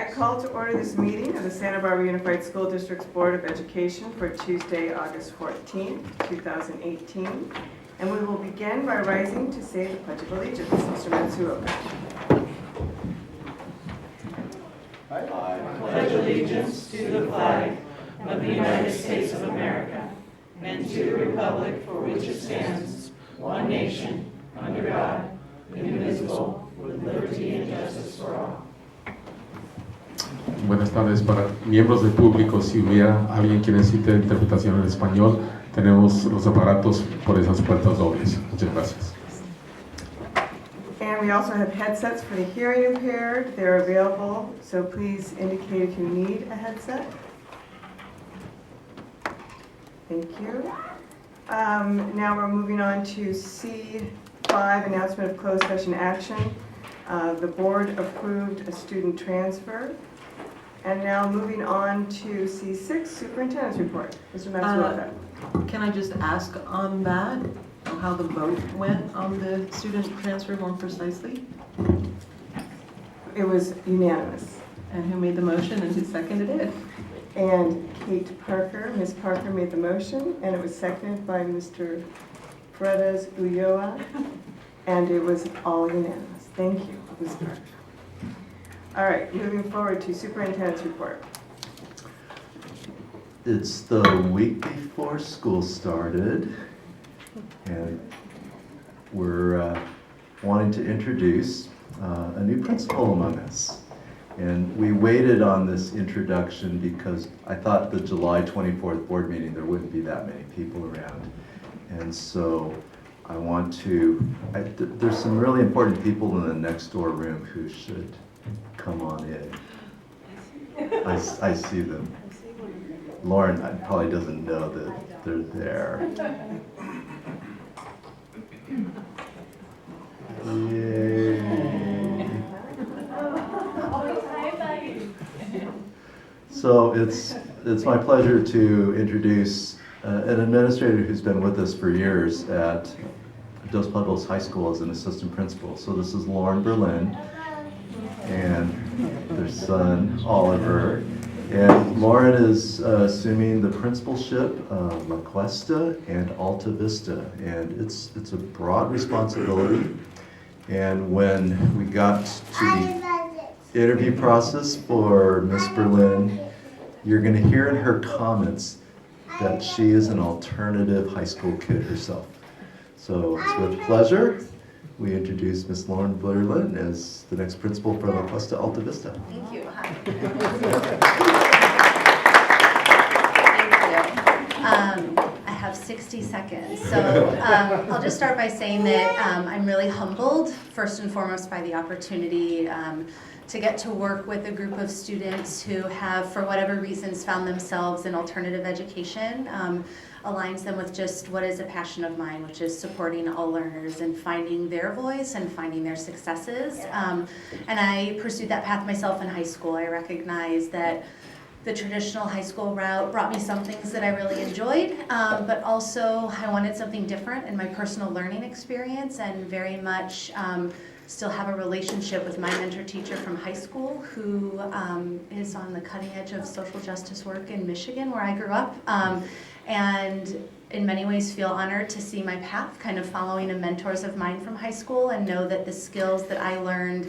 I call to order this meeting of the Santa Barbara Unified School District's Board of Education for Tuesday, August 14th, 2018. And we will begin by rising to say the Pledge of Allegiance. Mr. Matsuoka. I pledge allegiance to the flag of the United States of America and to the republic for which it stands, one nation, under God, indivisible, with liberty and justice for all. Buenas tardes para miembros del público. Si hubiera alguien que necesite interpretación en español, tenemos los aparatos por esas puertas dobles. Muchas gracias. And we also have headsets for the hearing impaired. They're available, so please indicate if you need a headset. Thank you. Now we're moving on to C5, announcement of closed session action. The board approved a student transfer. And now moving on to C6, superintendent's report. Mr. Matsuoka. Can I just ask on that, how the vote went on the student transfer more precisely? It was unanimous. And who made the motion and who seconded it? And Kate Parker, Ms. Parker made the motion, and it was seconded by Mr. Perez Ulloa, and it was all unanimous. Thank you, Ms. Parker. All right, moving forward to superintendent's report. It's the week before school started, and we're wanting to introduce a new principal among us. And we waited on this introduction because I thought the July 24th board meeting, there wouldn't be that many people around. And so I want to, there's some really important people in the next door room who should come on in. I see them. Lauren probably doesn't know that they're there. Yay. So it's my pleasure to introduce an administrator who's been with us for years at Dos Pueblos High School as an assistant principal. So this is Lauren Berlin and their son Oliver. And Lauren is assuming the principalship of La Cuesta and Alta Vista, and it's a broad responsibility. And when we got to the interview process for Miss Berlin, you're going to hear in her comments that she is an alternative high school kid herself. So it's with pleasure we introduce Miss Lauren Berlin as the next principal for La Cuesta Alta Vista. Thank you. Hi. Thank you. I have 60 seconds. So I'll just start by saying that I'm really humbled, first and foremost, by the opportunity to get to work with a group of students who have, for whatever reasons, found themselves in alternative education. Aligns them with just what is a passion of mine, which is supporting all learners and finding their voice and finding their successes. And I pursued that path myself in high school. I recognized that the traditional high school route brought me some things that I really enjoyed, but also I wanted something different in my personal learning experience, and very much still have a relationship with my mentor teacher from high school, who is on the cutting edge of social justice work in Michigan, where I grew up. And in many ways feel honored to see my path kind of following in mentors of mine from high school, and know that the skills that I learned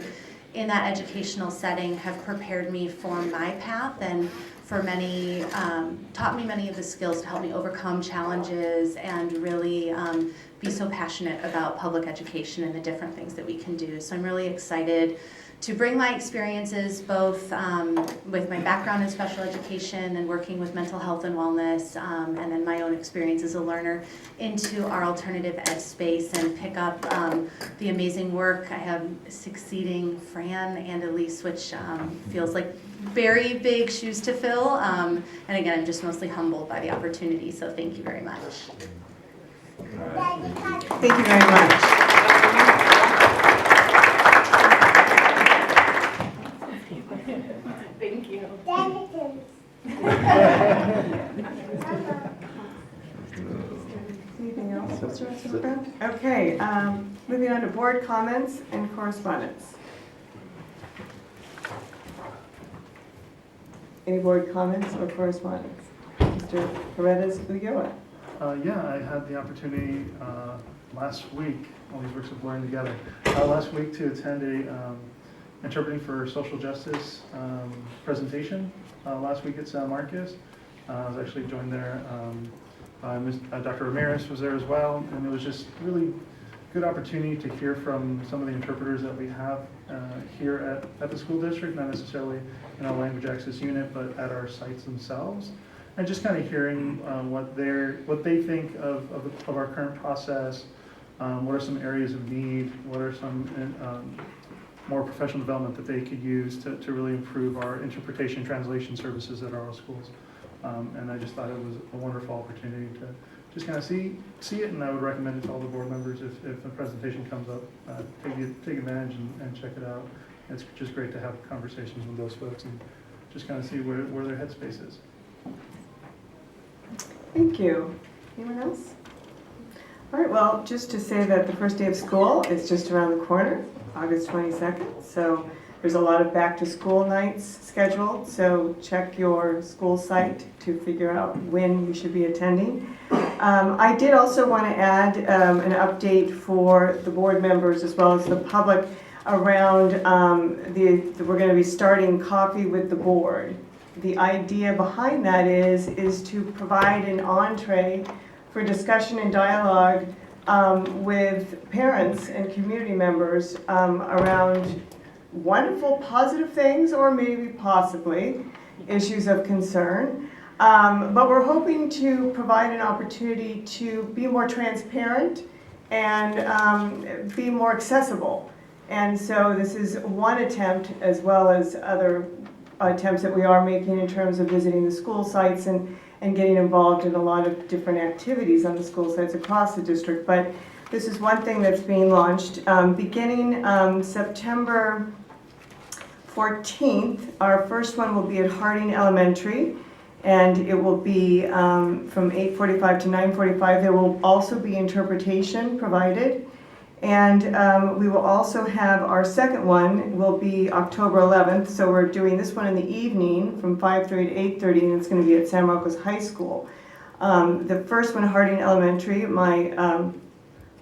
in that educational setting have prepared me for my path, and for many, taught me many of the skills to help me overcome challenges and really be so passionate about public education and the different things that we can do. So I'm really excited to bring my experiences, both with my background in special education and working with mental health and wellness, and then my own experience as a learner, into our alternative ed space, and pick up the amazing work. I have succeeding Fran and Elise, which feels like very big shoes to fill. And again, I'm just mostly humbled by the opportunity, so thank you very much. Thank you very much. Thank you. Anything else, Mr. Matsuoka? Okay, moving on to board comments and correspondence. Any board comments or correspondence? Mr. Paredes Ulloa. Yeah, I had the opportunity last week, all these works of learning together, last week to attend a Interpreting for Social Justice presentation last week at San Marcos. I was actually joined there by Dr. Ramirez was there as well, and it was just really good opportunity to hear from some of the interpreters that we have here at the school district, not necessarily in our language access unit, but at our sites themselves. And just kind of hearing what they think of our current process, what are some areas of need, what are some more professional development that they could use to really improve our interpretation translation services at our schools. And I just thought it was a wonderful opportunity to just kind of see it, and I would recommend it to all the board members if the presentation comes up, take advantage and check it out. It's just great to have conversations with those folks and just kind of see where their headspace is. Thank you. Anyone else? All right, well, just to say that the first day of school is just around the corner, August 22nd. So there's a lot of back to school nights scheduled. So check your school site to figure out when you should be attending. I did also want to add an update for the board members as well as the public around we're going to be starting Coffee with the Board. The idea behind that is to provide an entree for discussion and dialogue with parents and community members around wonderful positive things or maybe possibly issues of concern. But we're hoping to provide an opportunity to be more transparent and be more accessible. And so this is one attempt, as well as other attempts that we are making in terms of visiting the school sites and getting involved in a lot of different activities on the school sites across the district. But this is one thing that's being launched. Beginning September 14th, our first one will be at Harding Elementary, and it will be from 8:45 to 9:45. There will also be interpretation provided. And we will also have our second one will be October 11th. So we're doing this one in the evening from 5:30 to 8:30, and it's going to be at San Marcos High School. The first one, Harding Elementary, my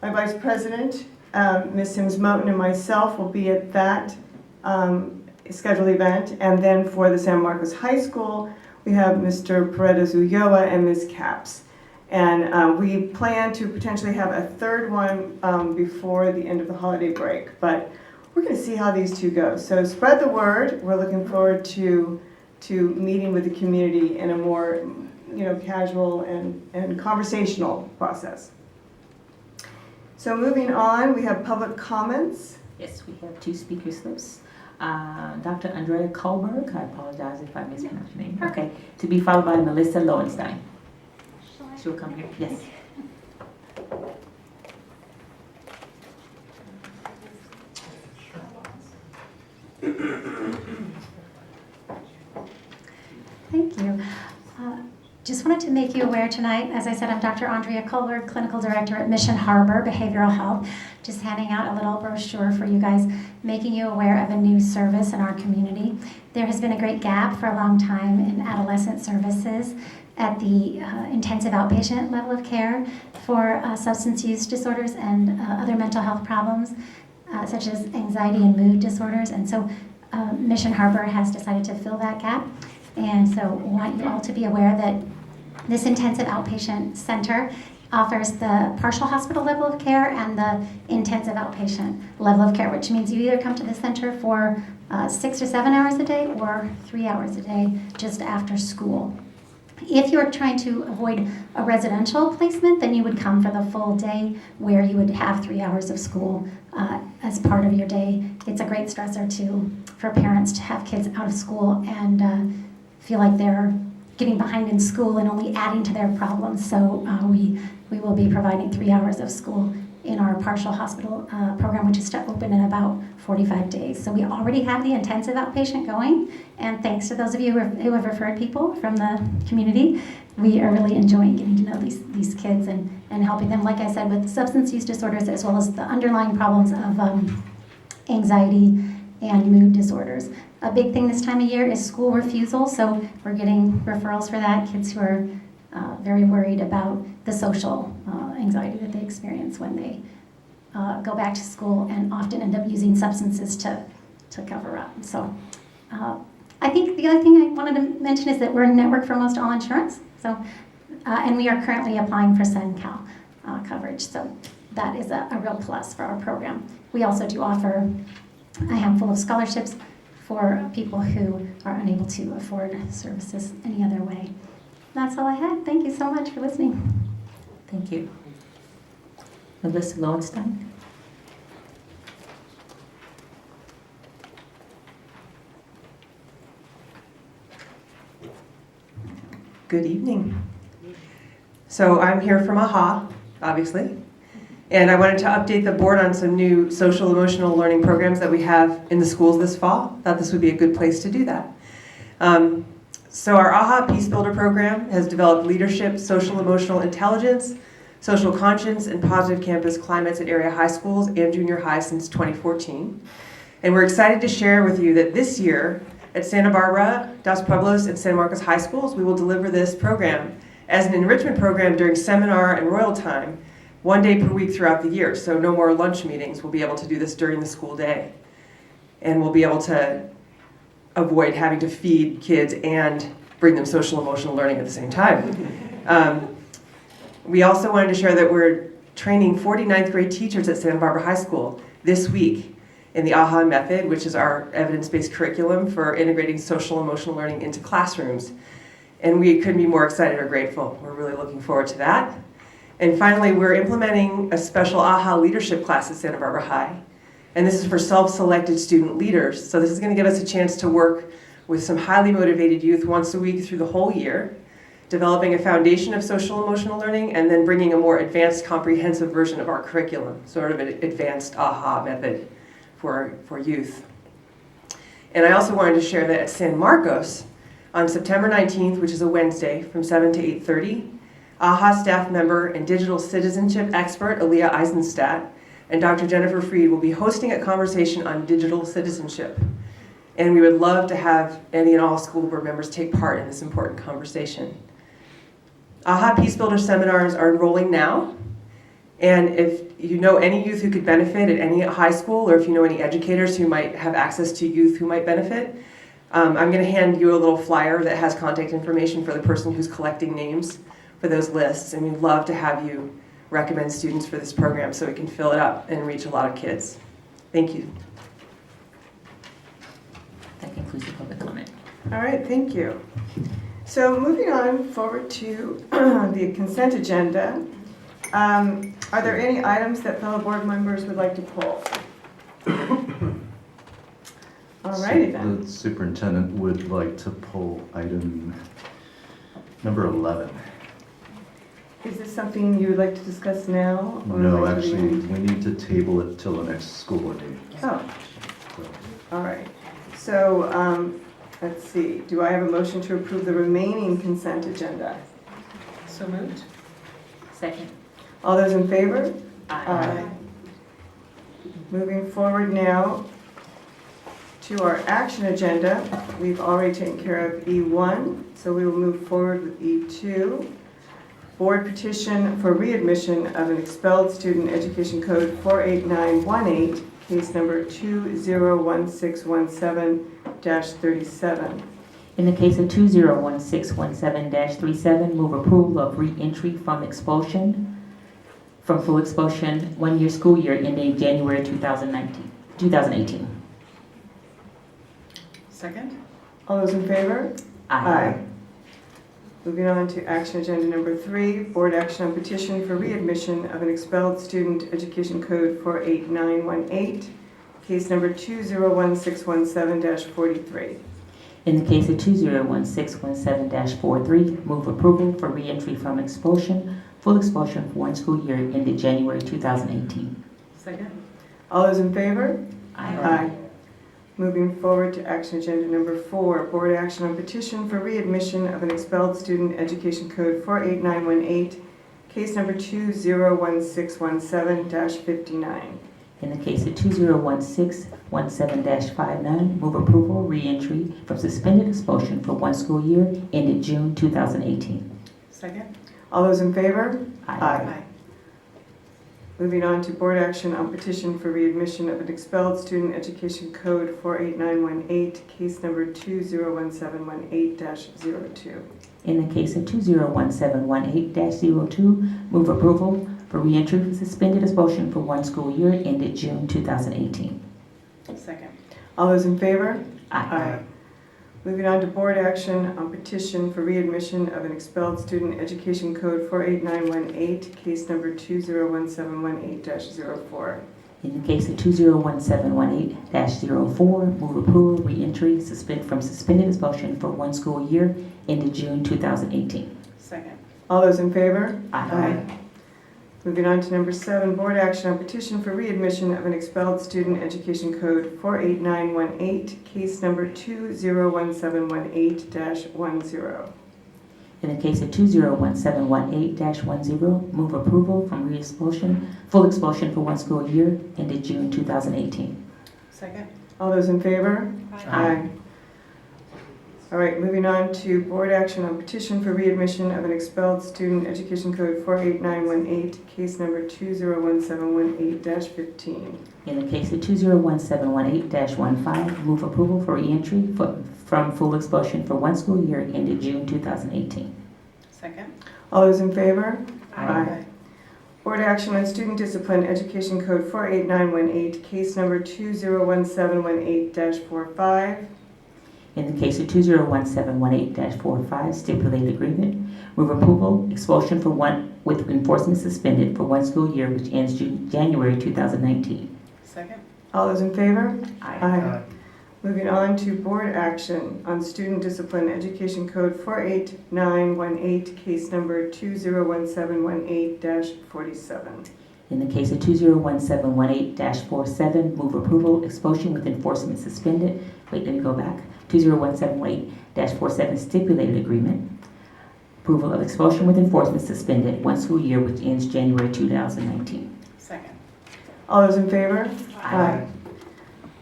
vice president, Ms. Sims Moten, and myself will be at that scheduled event. And then for the San Marcos High School, we have Mr. Paredes Ulloa and Ms. Capps. And we plan to potentially have a third one before the end of the holiday break. But we're going to see how these two go. So spread the word. We're looking forward to meeting with the community in a more casual and conversational process. So moving on, we have public comments. Yes, we have two speaker slips. Dr. Andrea Kohlberg, I apologize if I mispronounced your name. Okay, to be followed by Melissa Lowenstein. She'll come here, yes. Thank you. Just wanted to make you aware tonight, as I said, I'm Dr. Andrea Kohlberg, Clinical Director at Mission Harbor Behavioral Health. Just handing out a little brochure for you guys, making you aware of a new service in our community. There has been a great gap for a long time in adolescent services at the intensive outpatient level of care for substance use disorders and other mental health problems, such as anxiety and mood disorders. And so Mission Harbor has decided to fill that gap. And so I want you all to be aware that this intensive outpatient center offers the partial hospital level of care and the intensive outpatient level of care, which means you either come to the center for 6 to 7 hours a day or 3 hours a day just after school. If you're trying to avoid a residential placement, then you would come for the full day where you would have 3 hours of school as part of your day. It's a great stressor for parents to have kids out of school and feel like they're getting behind in school and only adding to their problems. So we will be providing 3 hours of school in our partial hospital program, which is to open in about 45 days. So we already have the intensive outpatient going, and thanks to those of you who have referred people from the community, we are really enjoying getting to know these kids and helping them, like I said, with substance use disorders as well as the underlying problems of anxiety and mood disorders. A big thing this time of year is school refusal, so we're getting referrals for that. Kids who are very worried about the social anxiety that they experience when they go back to school and often end up using substances to cover up. So I think the other thing I wanted to mention is that we're a network for almost all insurance. So, and we are currently applying for SENCAL coverage. So that is a real plus for our program. We also do offer a handful of scholarships for people who are unable to afford services any other way. That's all I had. Thank you so much for listening. Thank you. Melissa Lowenstein. Good evening. So I'm here from AHA, obviously, and I wanted to update the board on some new social emotional learning programs that we have in the schools this fall. Thought this would be a good place to do that. So our AHA Peace Builder program has developed leadership, social emotional intelligence, social conscience, and positive campus climates at area high schools and junior high since 2014. And we're excited to share with you that this year at Santa Barbara, Dos Pueblos, and San Marcos High Schools, we will deliver this program as an enrichment program during seminar and royal time, 1 day per week throughout the year. So no more lunch meetings. We'll be able to do this during the school day. And we'll be able to avoid having to feed kids and bring them social emotional learning at the same time. We also wanted to share that we're training 40 ninth grade teachers at Santa Barbara High School this week in the AHA method, which is our evidence-based curriculum for integrating social emotional learning into classrooms. And we couldn't be more excited or grateful. We're really looking forward to that. And finally, we're implementing a special AHA leadership class at Santa Barbara High. And this is for self-selected student leaders. So this is going to give us a chance to work with some highly motivated youth once a week through the whole year, developing a foundation of social emotional learning, and then bringing a more advanced, comprehensive version of our curriculum, sort of an advanced AHA method for youth. And I also wanted to share that at San Marcos, on September 19th, which is a Wednesday, from 7 to 8:30, AHA staff member and digital citizenship expert Aaliyah Eisenstadt and Dr. Jennifer Freed will be hosting a conversation on digital citizenship. And we would love to have any and all school board members take part in this important conversation. AHA Peace Builder seminars are enrolling now. And if you know any youth who could benefit at any high school, or if you know any educators who might have access to youth who might benefit, I'm going to hand you a little flyer that has contact information for the person who's collecting names for those lists. And we'd love to have you recommend students for this program so we can fill it up and reach a lot of kids. Thank you. That concludes the public comment. All right, thank you. So moving on forward to the consent agenda. Are there any items that fellow board members would like to pull? All righty then. The superintendent would like to pull item number 11. Is this something you would like to discuss now? Or No, like actually, we need to table it till the next school board meeting. Oh, all right. So let's see. Do I have a motion to approve the remaining consent agenda? So moved. Second. All those in favor? Aye. Moving forward now to our action agenda. We've already taken care of E1, so we will move forward with E2. Board petition for readmission of an expelled student, Education Code 48918, case number 201617-37. In the case of 201617-37, move approval of re-entry from full expulsion 1 year school year ending January 2018. Second. All those in favor? Aye. Moving on to action agenda number 3, board action on petition for readmission of an expelled student, Education Code 48918, case number 201617-43. In the case of 201617-43, move approval for re-entry from full expulsion for 1 school year ended January 2018. Second. All those in favor? Aye. Moving forward to action agenda number 4, board action on petition for readmission of an expelled student, Education Code 48918, case number 201617-59. In the case of 2016-17-59, move approval, reentry from suspended expulsion for one school year ended June 2018. Second? All those in favor? Aye. Moving on to board action on petition for readmission of an expelled student, Education Code 48918, case number 201718-02. In the case of 201718-02, move approval for reentry from suspended expulsion for one school year ended June 2018. Second. All those in favor? Aye. Moving on to board action on petition for readmission of an expelled student, Education Code 48918, case number 201718-04. In the case of 201718-04, move approval, reentry, from suspended expulsion for one school year ended June 2018. Second. All those in favor? Aye. Moving on to number 7, board action on petition for readmission of an expelled student, Education Code 48918, case number 201718-10. In the case of 201718-10, move approval from full expulsion for one school year ended June 2018. Second. All those in favor? Aye. All right, moving on to board action on petition for readmission of an expelled student, Education Code 48918, case number 201718-15. In the case of 201718-15, move approval for reentry from full expulsion for one school year ended June 2018. Second. All those in favor? Aye. Board action on student discipline, Education Code 48918, case number 201718-45. In the case of 201718-45, stipulated agreement, move approval, expulsion for one with enforcement suspended for one school year which ends January 2019. Second. All those in favor? Aye. Moving on to board action on student discipline, Education Code 48918, case number 201718-47. In the case of 201718-47, move approval, expulsion with enforcement suspended. Wait, let me go back. 201718-47, stipulated agreement. Approval of expulsion with enforcement suspended, one school year which ends January 2019. Second. All those in favor? Aye.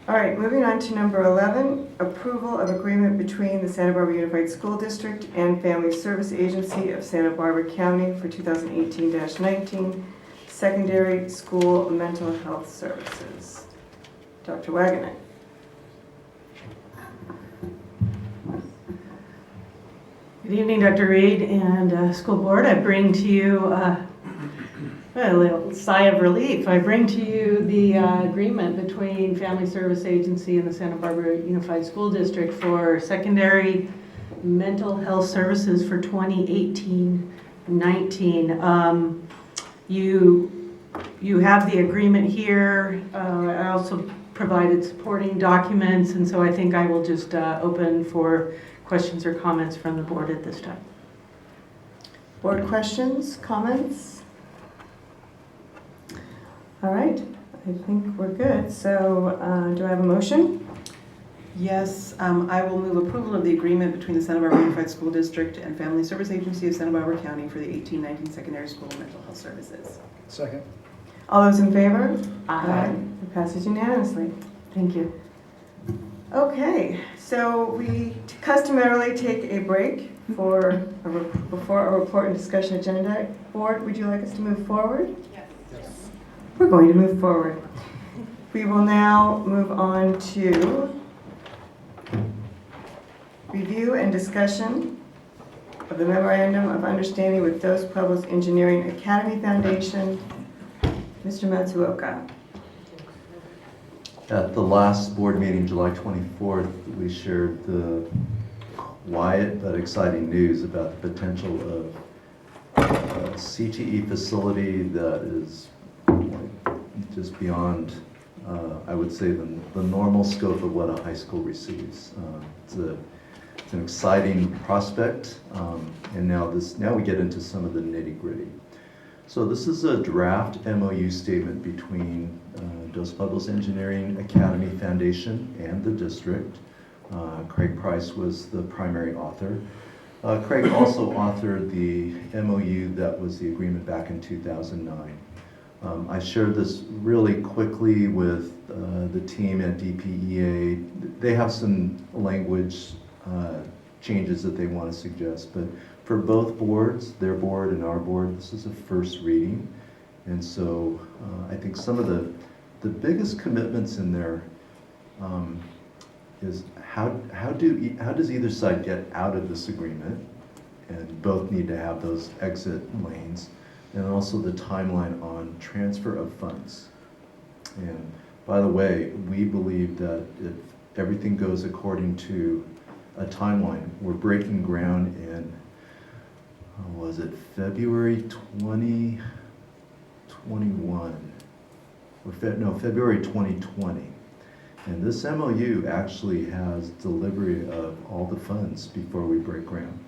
All right, moving on to number 11, approval of agreement between the Santa Barbara Unified School District and Family Service Agency of Santa Barbara County for 2018-19, secondary school mental health services. Dr. Wagener. Good evening, Dr. Reed and school board. I bring to you a little sigh of relief. I bring to you the agreement between Family Service Agency and the Santa Barbara Unified School District for secondary mental health services for 2018-19. You have the agreement here. I also provided supporting documents, and so I think I will just open for questions or comments from the board at this time. Board questions, comments? All right, I think we're good. So do I have a motion? Yes, I will move approval of the agreement between the Santa Barbara Unified School District and Family Service Agency of Santa Barbara County for the 18-19 secondary school mental health services. Second. All those in favor? Aye. It passes unanimously. Thank you. Okay, so we customarily take a break before a report and discussion agenda. Board, would you like us to move forward? Yes. We're going to move forward. We will now move on to review and discussion of the Memorandum of Understanding with Dos Pueblos Engineering Academy Foundation. Mr. Matsuoka. At the last board meeting, July 24th, we shared the quiet but exciting news about the potential of a CTE facility that is just beyond, I would say, the normal scope of what a high school receives. It's an exciting prospect, and now we get into some of the nitty-gritty. So this is a draft MOU statement between Dos Pueblos Engineering Academy Foundation and the district. Craig Price was the primary author. Craig also authored the MOU that was the agreement back in 2009. I shared this really quickly with the team at DPEA. They have some language changes that they want to suggest, but for both boards, their board and our board, this is a first reading. And so I think some of the biggest commitments in there is how does either side get out of this agreement? And both need to have those exit lanes. And also the timeline on transfer of funds. And by the way, we believe that if everything goes according to a timeline, we're breaking ground in, was it February 2021? February 2020. And this MOU actually has delivery of all the funds before we break ground.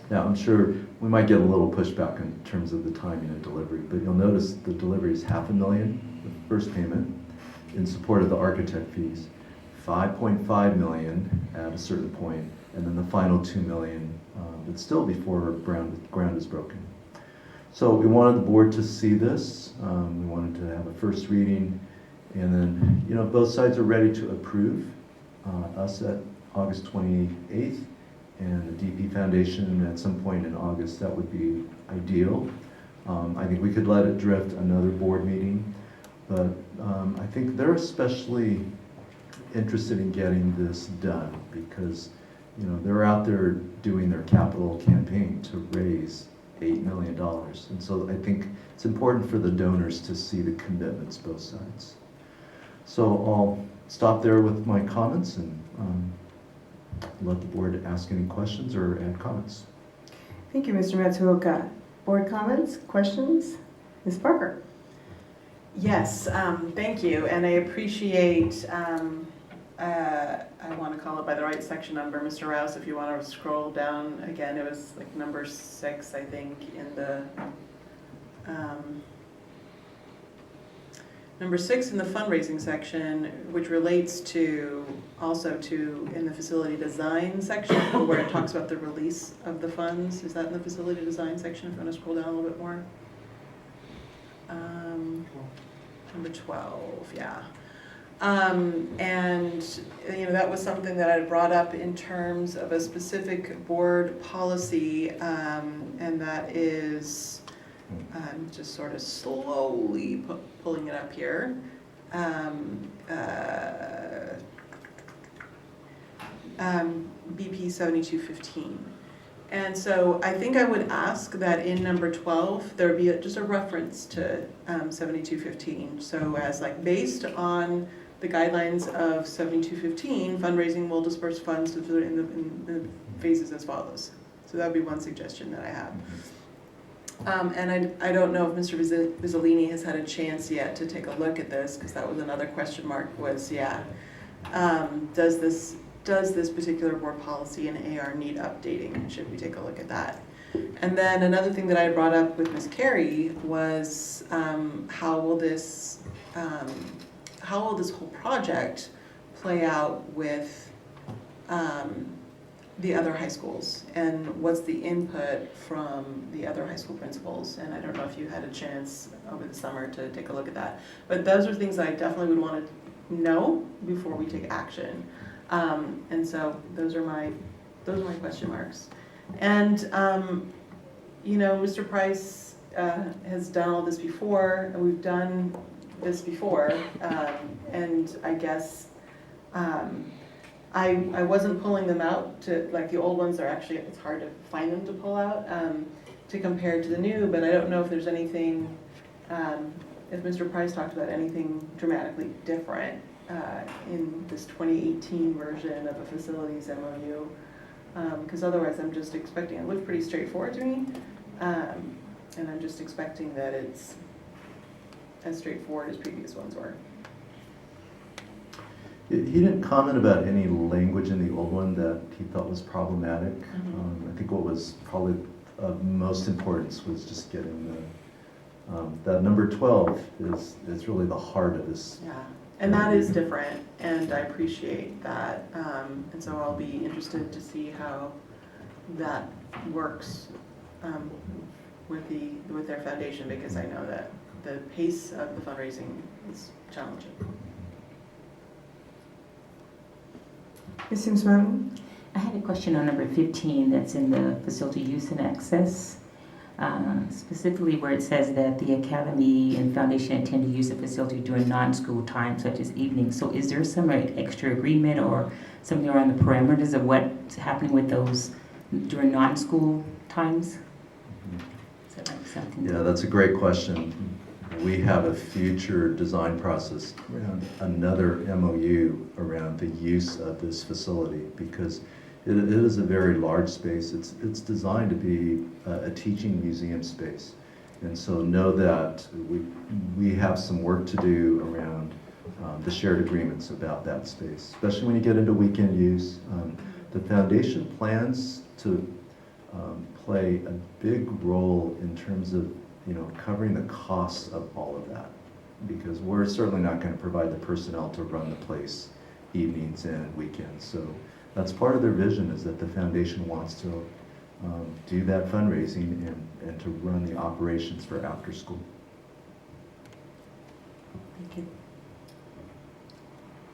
Now, I'm sure we might get a little pushback in terms of the timing of delivery, but you'll notice the delivery is $500,000, the first payment, in support of the architect fees, $5.5 million at a certain point, and then the final $2 million, but still before ground is broken. So we wanted the board to see this. We wanted to have a first reading, and then, both sides are ready to approve us at August 28th. And the DP Foundation at some point in August, that would be ideal. I think we could let it drift another board meeting, but I think they're especially interested in getting this done because they're out there doing their capital campaign to raise $8 million. And so I think it's important for the donors to see the commitments both sides. So I'll stop there with my comments and let the board ask any questions or add comments. Thank you, Mr. Matsuoka. Board comments, questions? Ms. Parker? Yes, thank you, and I appreciate, I want to call it by the right section number, Mr. Rouse, if you want to scroll down again, it was like number 6, I think, in the, number 6 in the fundraising section, which relates to, also to, in the facility design section, where it talks about the release of the funds. Is that in the facility design section, if you want to scroll down a little bit more? Number 12, yeah. And that was something that I brought up in terms of a specific board policy, and that is, I'm just sort of slowly pulling it up here. BP 7215. And so I think I would ask that in number 12, there be just a reference to 7215. So as like based on the guidelines of 7215, fundraising will disperse funds in the phases as follows. So that would be one suggestion that I have. And I don't know if Mr. Bizzolini has had a chance yet to take a look at this, because that was another question mark was, does this particular board policy and AR need updating? Should we take a look at that? And then another thing that I brought up with Ms. Carey was how will this whole project play out with the other high schools, and what's the input from the other high school principals? And I don't know if you had a chance over the summer to take a look at that, but those are things that I definitely would want to know before we take action. And so those are my question marks. And Mr. Price has done all this before, and we've done this before, and I guess I wasn't pulling them out to, like, the old ones are actually, it's hard to find them to pull out to compare to the new, but I don't know if there's anything, if Mr. Price talked about anything dramatically different in this 2018 version of a facilities MOU, because otherwise I'm just expecting, it looked pretty straightforward to me, and I'm just expecting that it's as straightforward as previous ones were. He didn't comment about any language in the old one that he thought was problematic. I think what was probably of most importance was just getting that number 12 is really the heart of this. Yeah, and that is different, and I appreciate that. And so I'll be interested to see how that works with their foundation, because I know that the pace of the fundraising is challenging. Ms. Sims Mountain? I had a question on number 15 that's in the facility use and access, specifically where it says that the academy and foundation intend to use the facility during non-school times such as evenings. So is there some extra agreement or something around the parameters of what's happening with those during non-school times? Is that like something? Yeah, that's a great question. We have a future design process around another MOU around the use of this facility because it is a very large space. It's designed to be a teaching museum space. And so know that we have some work to do around the shared agreements about that space, especially when you get into weekend use. The foundation plans to play a big role in terms of covering the costs of all of that, because we're certainly not going to provide the personnel to run the place evenings and weekends. So that's part of their vision, is that the foundation wants to do that fundraising and to run the operations for after school. Thank you.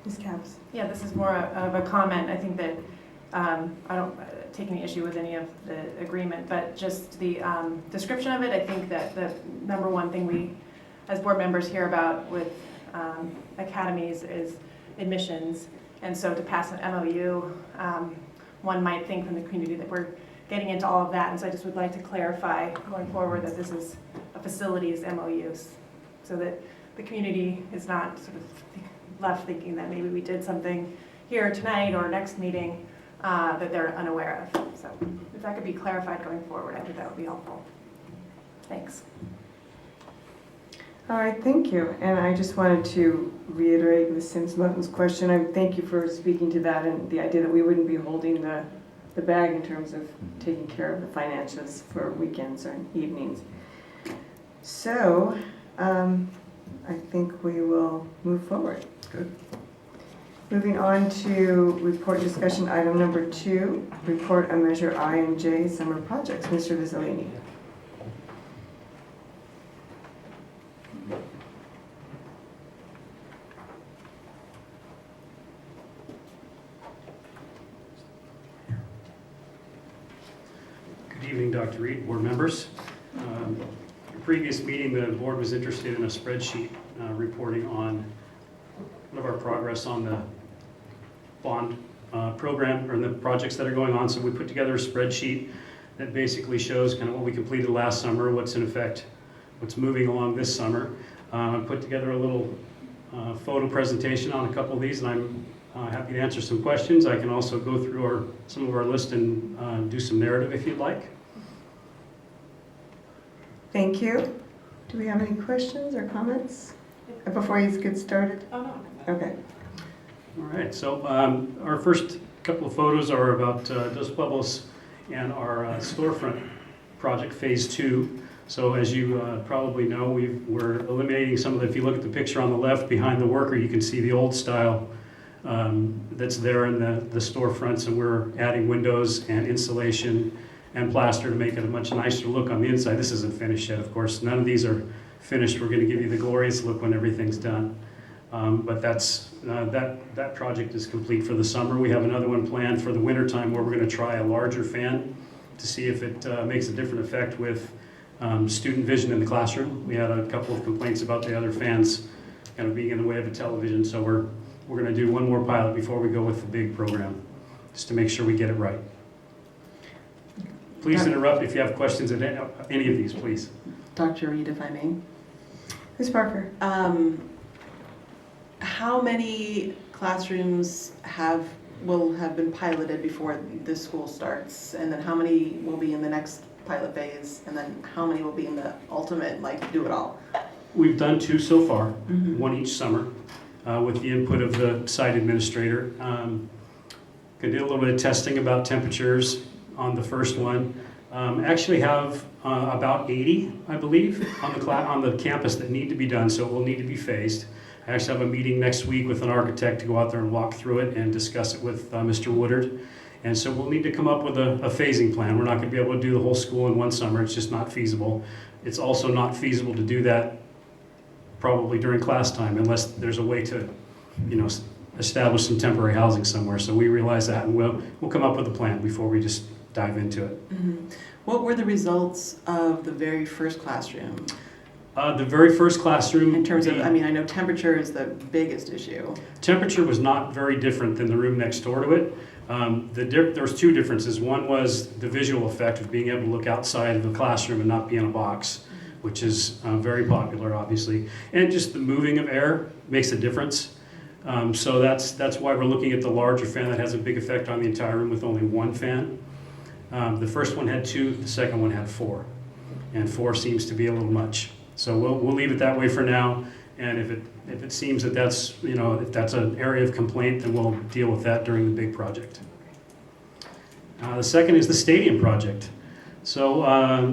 Ms. Capps? Yeah, this is more of a comment. I think that I don't take any issue with any of the agreement, but just the description of it, I think that the number one thing we, as board members, hear about with academies is admissions. And so to pass an MOU, one might think from the community that we're getting into all of that. And so I just would like to clarify going forward that this is a facilities MOU, so that the community is not sort of left thinking that maybe we did something here tonight or next meeting that they're unaware of. So if that could be clarified going forward, I think that would be helpful. Thanks. All right, thank you. And I just wanted to reiterate Ms. Sims Mountain's question. I thank you for speaking to that and the idea that we wouldn't be holding the bag in terms of taking care of the finances for weekends or evenings. So I think we will move forward. Good. Moving on to report discussion item number 2, report on Measure I and J summer projects. Mr. Vizzolini. Good evening, Dr. Reed, board members. Your previous meeting, the board was interested in a spreadsheet reporting on one of our progress on the bond program or the projects that are going on. So we put together a spreadsheet that basically shows kind of what we completed last summer, what's in effect, what's moving along this summer. I put together a little photo presentation on a couple of these, and I'm happy to answer some questions. I can also go through some of our list and do some narrative if you'd like. Thank you. Do we have any questions or comments before you get started? Oh, no. Okay. All right, so our first couple of photos are about Dos Pueblos and our storefront project phase 2. So as you probably know, we're eliminating some of the, if you look at the picture on the left behind the worker, you can see the old style that's there in the storefronts, and we're adding windows and insulation and plaster to make it a much nicer look on the inside. This isn't finished yet, of course. None of these are finished. We're going to give you the glorious look when everything's done. But that project is complete for the summer. We have another one planned for the winter time where we're going to try a larger fan to see if it makes a different effect with student vision in the classroom. We had a couple of complaints about the other fans kind of being in the way of the television, so we're going to do one more pilot before we go with the big program, just to make sure we get it right. Please interrupt if you have questions at any of these, please. Dr. Reed, if I may. Ms. Parker? How many classrooms will have been piloted before this school starts? And then how many will be in the next pilot phase? And then how many will be in the ultimate, like, do it all? We've done 2 so far, one each summer, with the input of the site administrator. Did a little bit of testing about temperatures on the first one. Actually have about 80, I believe, on the campus that need to be done, so it will need to be phased. I actually have a meeting next week with an architect to go out there and walk through it and discuss it with Mr. Woodard. And so we'll need to come up with a phasing plan. We're not going to be able to do the whole school in one summer. It's just not feasible. It's also not feasible to do that probably during class time, unless there's a way to, establish some temporary housing somewhere. So we realize that, and we'll come up with a plan before we just dive into it. Mhm. What were the results of the very first classroom? The very first classroom, In terms of, I mean, I know temperature is the biggest issue. temperature was not very different than the room next door to it. There was two differences. One was the visual effect of being able to look outside of the classroom and not be in a box, which is very popular, obviously. And just the moving of air makes a difference. So that's why we're looking at the larger fan that has a big effect on the entire room with only one fan. The first one had 2, the second one had 4. And 4 seems to be a little much. So we'll leave it that way for now. And if it seems that that's, if that's an area of complaint, then we'll deal with that during the big project. The second is the stadium project. So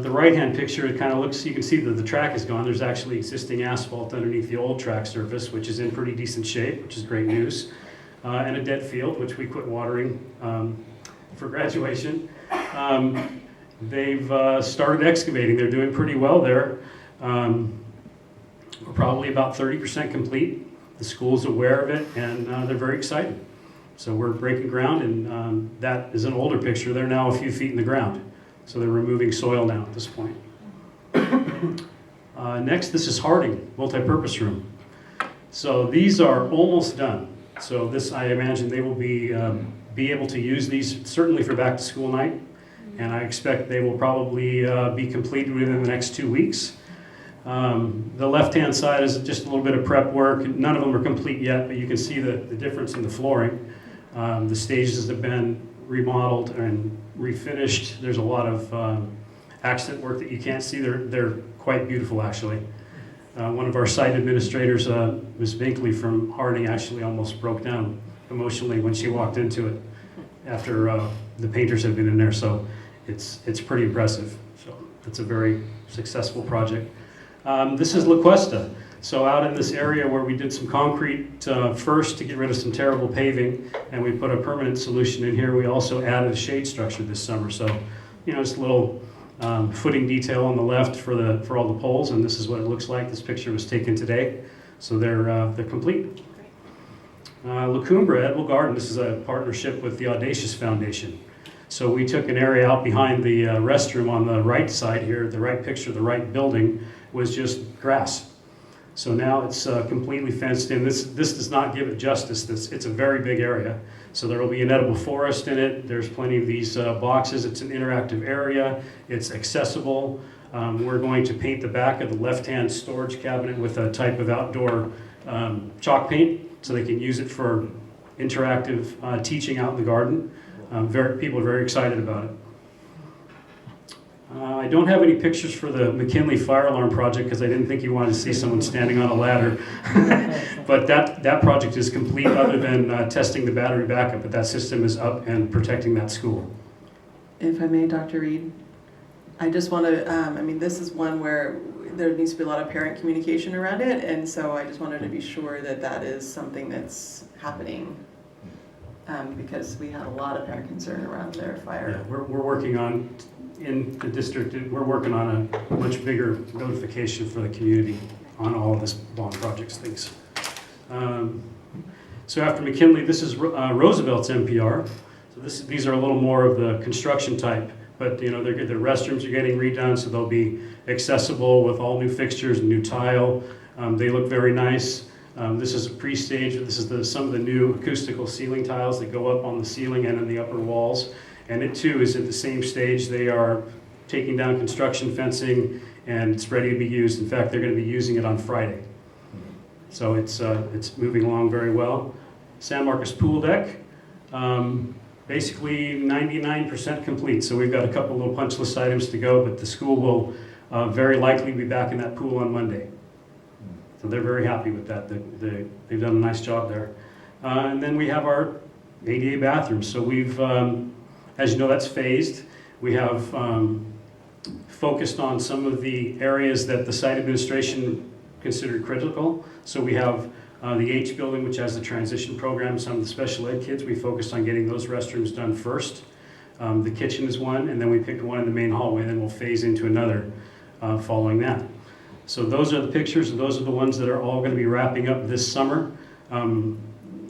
the right-hand picture, it kind of looks, you can see that the track is gone. There's actually existing asphalt underneath the old track surface, which is in pretty decent shape, which is great news. And a dead field, which we quit watering for graduation. They've started excavating. They're doing pretty well there. We're probably about 30% complete. The school's aware of it, and they're very excited. So we're breaking ground, and that is an older picture. They're now a few feet in the ground. So they're removing soil now at this point. Next, this is Harding, multi-purpose room. So these are almost done. So this, I imagine they will be able to use these certainly for back to school night. And I expect they will probably be completed within the next 2 weeks. The left-hand side is just a little bit of prep work. None of them are complete yet, but you can see the difference in the flooring. The stages have been remodeled and refinished. There's a lot of accent work that you can't see. They're quite beautiful, actually. One of our site administrators, Ms. Binkley from Harding, actually almost broke down emotionally when she walked into it after the painters had been in there. So it's pretty impressive. So it's a very successful project. This is La Cuesta. So out in this area where we did some concrete first to get rid of some terrible paving, and we put a permanent solution in here, we also added a shade structure this summer. So, just a little footing detail on the left for all the poles, and this is what it looks like. This picture was taken today, so they're complete. La Cumbra Edible Garden, this is a partnership with the Audacious Foundation. So we took an area out behind the restroom on the right side here, the right picture, the right building was just grass. So now it's completely fenced in. This does not give it justice. It's a very big area. So there will be an edible forest in it. There's plenty of these boxes. It's an interactive area. It's accessible. We're going to paint the back of the left-hand storage cabinet with a type of outdoor chalk paint so they can use it for interactive teaching out in the garden. People are very excited about it. I don't have any pictures for the McKinley fire alarm project because I didn't think you wanted to see someone standing on a ladder. But that project is complete other than testing the battery backup, but that system is up and protecting that school. If I may, Dr. Reed, I just want to, this is one where there needs to be a lot of parent communication around it, and so I just wanted to be sure that that is something that's happening. Because we had a lot of parent concern around their fire. Yeah, we're working on, in the district, we're working on a much bigger notification for the community on all of this bond projects things. So after McKinley, this is Roosevelt's MPR. So these are a little more of the construction type, but the restrooms are getting redone, so they'll be accessible with all new fixtures and new tile. They look very nice. This is a pre-stage. This is some of the new acoustical ceiling tiles that go up on the ceiling and in the upper walls. And it too is at the same stage. They are taking down construction fencing and it's ready to be used. In fact, they're going to be using it on Friday. So it's moving along very well. San Marcos pool deck, basically 99% complete. So we've got a couple little punch list items to go, but the school will very likely be back in that pool on Monday. So they're very happy with that. They've done a nice job there. And then we have our ADA bathrooms. So we've, as you know, that's phased. We have focused on some of the areas that the site administration considered critical. So we have the H building, which has the transition program. Some of the special ed kids, we focused on getting those restrooms done first. The kitchen is one, and then we picked one in the main hallway, and then we'll phase into another following that. So those are the pictures, and those are the ones that are all going to be wrapping up this summer. On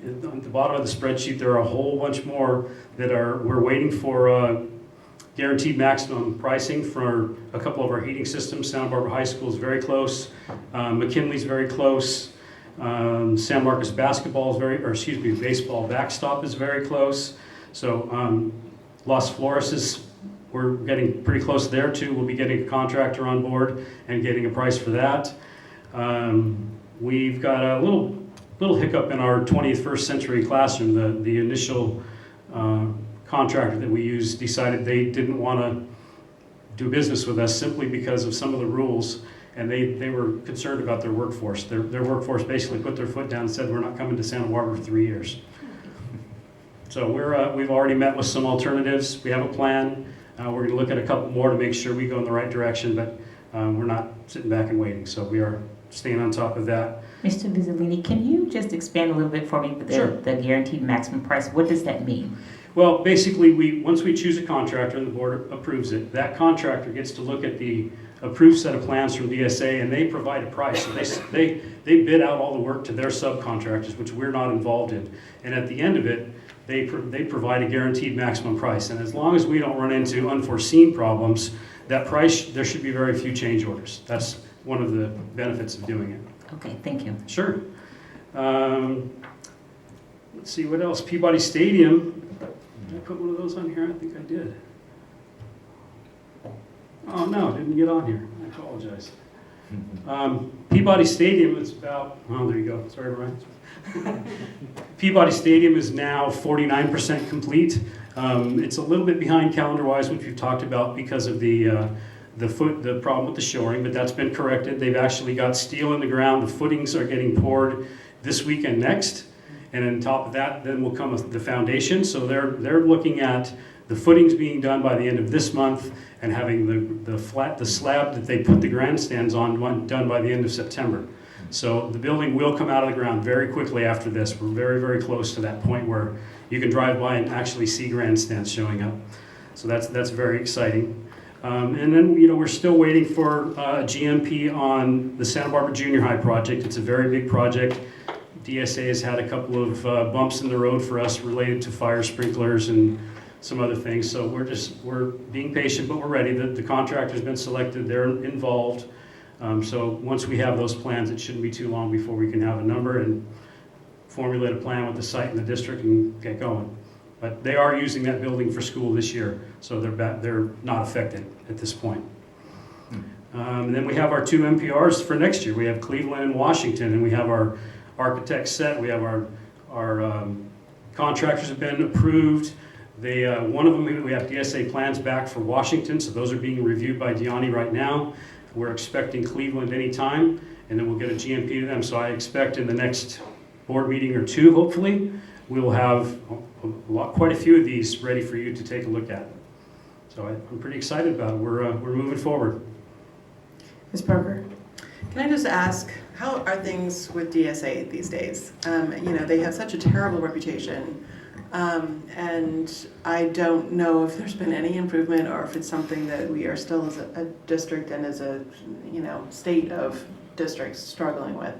the bottom of the spreadsheet, there are a whole bunch more that we're waiting for guaranteed maximum pricing for a couple of our heating systems. Santa Barbara High School is very close. McKinley's very close. San Marcos baseball backstop is very close. So Las Flores we're getting pretty close there too. We'll be getting a contractor on board and getting a price for that. We've got a little hiccup in our 21st century classroom. The initial contractor that we used decided they didn't want to do business with us simply because of some of the rules, and they were concerned about their workforce. Their workforce basically put their foot down and said, we're not coming to Santa Barbara for 3 years. So we've already met with some alternatives. We have a plan. We're going to look at a couple more to make sure we go in the right direction, but we're not sitting back and waiting. So we are staying on top of that. Mr. Vizzolini, can you just expand a little bit for me with the guaranteed maximum price? What does that mean? Well, basically, once we choose a contractor and the board approves it, that contractor gets to look at the approved set of plans from DSA, and they provide a price. They bid out all the work to their subcontractors, which we're not involved in. And at the end of it, they provide a guaranteed maximum price. And as long as we don't run into unforeseen problems, that price, there should be very few change orders. That's one of the benefits of doing it. Okay, thank you. Sure. Let's see, what else? Peabody Stadium. Did I put one of those on here? I think I did. Oh, no, didn't get on here. I apologize. Peabody Stadium is about, oh, there you go. Sorry, Brian. Peabody Stadium is now 49% complete. It's a little bit behind calendar-wise, which we've talked about because of the problem with the shoring, but that's been corrected. They've actually got steel in the ground. The footings are getting poured this week and next. And on top of that, then will come the foundation. So they're looking at the footings being done by the end of this month and having the slab that they put the grandstands on done by the end of September. So the building will come out of the ground very quickly after this. We're very, very close to that point where you can drive by and actually see grandstands showing up. So that's very exciting. And then, we're still waiting for a GMP on the Santa Barbara Junior High project. It's a very big project. DSA has had a couple of bumps in the road for us related to fire sprinklers and some other things. So we're being patient, but we're ready. The contractor's been selected. They're involved. So once we have those plans, it shouldn't be too long before we can have a number and formulate a plan with the site and the district and get going. But they are using that building for school this year, so they're not affected at this point. And then we have our 2 MPRs for next year. We have Cleveland and Washington, and we have our architects set. We have our contractors have been approved. One of them, we have DSA plans back for Washington, so those are being reviewed by Deani right now. We're expecting Cleveland anytime, and then we'll get a GMP to them. So I expect in the next board meeting or 2, hopefully, we'll have quite a few of these ready for you to take a look at. So I'm pretty excited about it. We're moving forward. Ms. Parker? Can I just ask, how are things with DSA these days? They have such a terrible reputation, and I don't know if there's been any improvement or if it's something that we are still as a district and as a state of districts struggling with.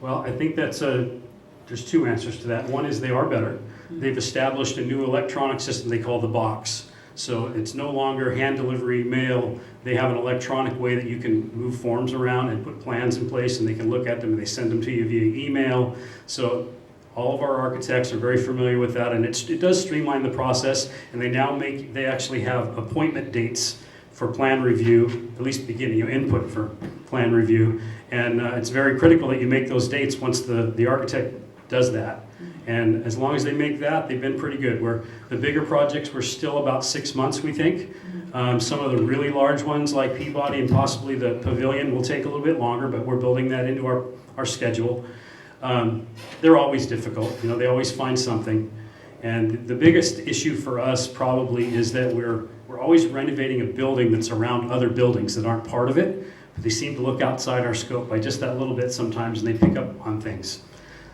Well, I think there's 2 answers to that. One is they are better. They've established a new electronic system they call the box. So it's no longer hand delivery mail. They have an electronic way that you can move forms around and put plans in place, and they can look at them and they send them to you via email. So all of our architects are very familiar with that, and it does streamline the process. And they actually have appointment dates for plan review, at least beginning, input for plan review. And it's very critical that you make those dates once the architect does that. And as long as they make that, they've been pretty good. The bigger projects were still about 6 months, we think. Some of the really large ones like Peabody and possibly the Pavilion will take a little bit longer, but we're building that into our schedule. They're always difficult. They always find something. And the biggest issue for us probably is that we're always renovating a building that's around other buildings that aren't part of it. But they seem to look outside our scope by just that little bit sometimes, and they pick up on things.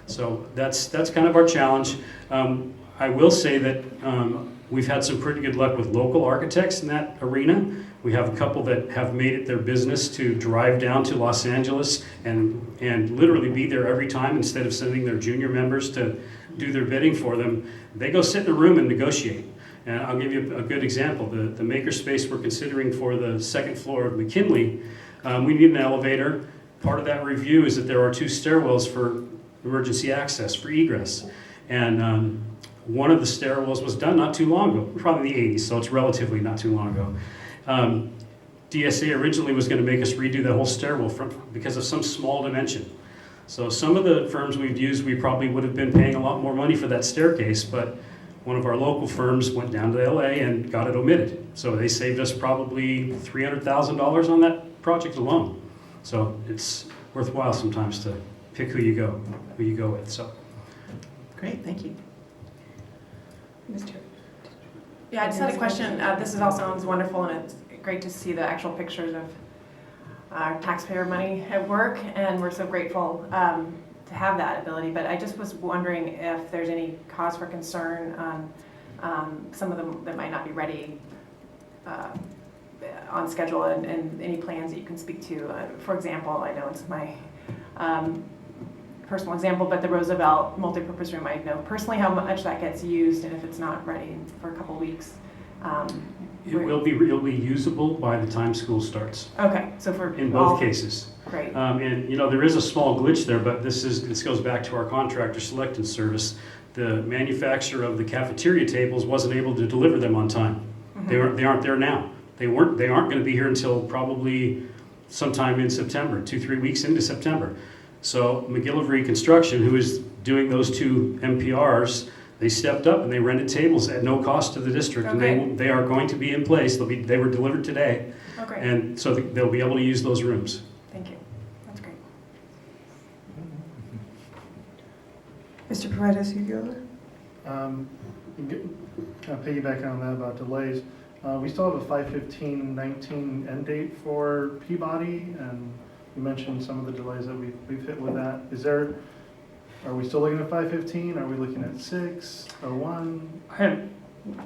So that's kind of our challenge. I will say that We've had some pretty good luck with local architects in that arena. We have a couple that have made it their business to drive down to Los Angeles and literally be there every time instead of sending their junior members to do their bidding for them. They go sit in a room and negotiate. And I'll give you a good example. The makerspace we're considering for the second floor of McKinley, we need an elevator. Part of that review is that there are 2 stairwells for emergency access, for egress. And one of the stairwells was done not too long ago, probably in the 80s, so it's relatively not too long ago. DSA originally was going to make us redo the whole stairwell because of some small dimension. So some of the firms we've used, we probably would have been paying a lot more money for that staircase, but one of our local firms went down to LA and got it omitted. So they saved us probably $300,000 on that project alone. So it's worthwhile sometimes to pick who you go with. So Great, thank you. Mr. Yeah, I just had a question. This all sounds wonderful, and it's great to see the actual pictures of our taxpayer money at work, and we're so grateful to have that ability. But I just was wondering if there's any cause for concern on some of them that might not be ready on schedule, and any plans that you can speak to. For example, I know it's my personal example, but the Roosevelt multipurpose room, I know personally how much that gets used, and if it's not ready for a couple weeks. it'll be usable by the time school starts. Okay, so for in both cases. Great. And you know, there is a small glitch there, but this goes back to our contractor selected service. The manufacturer of the cafeteria tables wasn't able to deliver them on time. Mm-hmm. They aren't there now. They aren't going to be here until probably sometime in September, 2-3 weeks into September. So McGillivray Construction, who is doing those 2 MPRs, they stepped up and they rented tables at no cost to the district, okay. and they are going to be in place. They were delivered today, Okay. and so they'll be able to use those rooms. Thank you. That's great. Mr. Paredes-Ugula? Kind of piggybacking on that about delays, we still have a 5/15/19 end date for Peabody, and you mentioned some of the delays that we've hit with that. Are we still looking at 5/15? Are we looking at 6/01?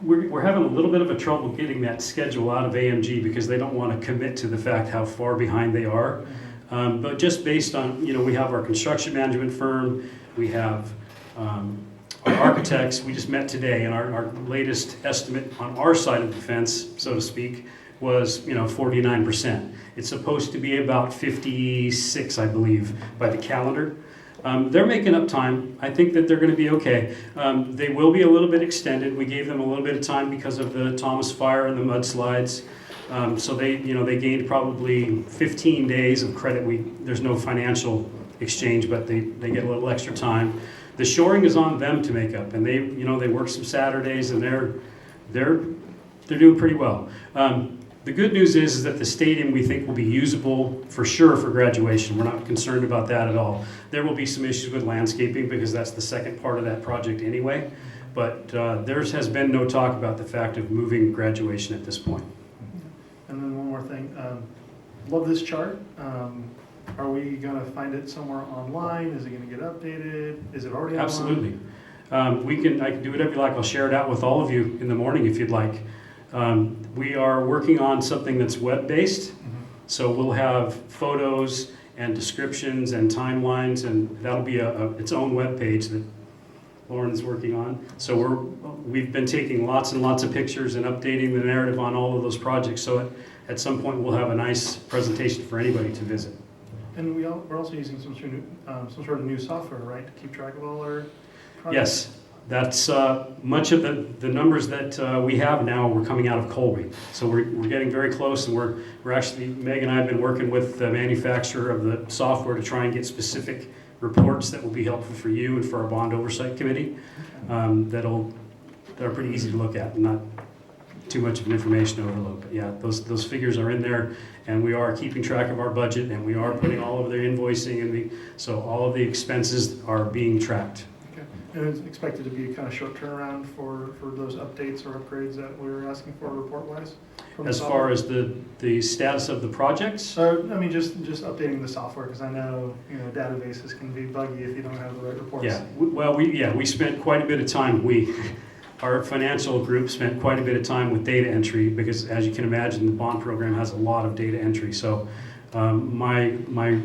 We're having a little bit of a trouble getting that schedule out of AMG because they don't want to commit to the fact how far behind they are. But just based on, you know, we have our construction management firm, we have our architects. We just met today, and our latest estimate on our side of the fence, so to speak, was 49%. It's supposed to be about 56, I believe, by the calendar. They're making up time. I think that they're going to be okay. They will be a little bit extended. We gave them a little bit of time because of the Thomas Fire and the mudslides. So they gained probably 15 days of credit. There's no financial exchange, but they get a little extra time. The shoring is on them to make up, and they work some Saturdays, and they're doing pretty well. The good news is that the stadium, we think, will be usable for sure for graduation. We're not concerned about that at all. There will be some issues with landscaping because that's the second part of that project anyway. But there has been no talk about the fact of moving graduation at this point. And then one more thing. Love this chart. Are we going to find it somewhere online? Is it going to get updated? Is it already online? Absolutely. I can do whatever you like. I'll share it out with all of you in the morning if you'd like. We are working on something that's web-based, so we'll have photos and descriptions and timelines, and that'll be its own web page that Lauren is working on. So we've been taking lots and lots of pictures and updating the narrative on all of those projects, so at some point we'll have a nice presentation for anybody to visit. And we're also using some sort of new software, right, to keep track of all our projects? Yes. That's much of the numbers that we have now. We're coming out of Colby, so we're getting very close, and we're actually, Meg and I have been working with the manufacturer of the software to try and get specific reports that will be helpful for you and for our bond oversight committee. That are pretty easy to look at, and not too much of an information overload. But yeah, those figures are in there, and we are keeping track of our budget, and we are putting all of their invoicing, and so all of the expenses are being tracked. And it's expected to be a kind of short turnaround for those updates or upgrades that we're asking for report-wise? As far as the status of the projects? I mean, just updating the software, because I know, databases can be buggy if you don't have the right reports. Yeah, well, we spent quite a bit of time, our financial group spent quite a bit of time with data entry because, as you can imagine, the bond program has a lot of data entry. So my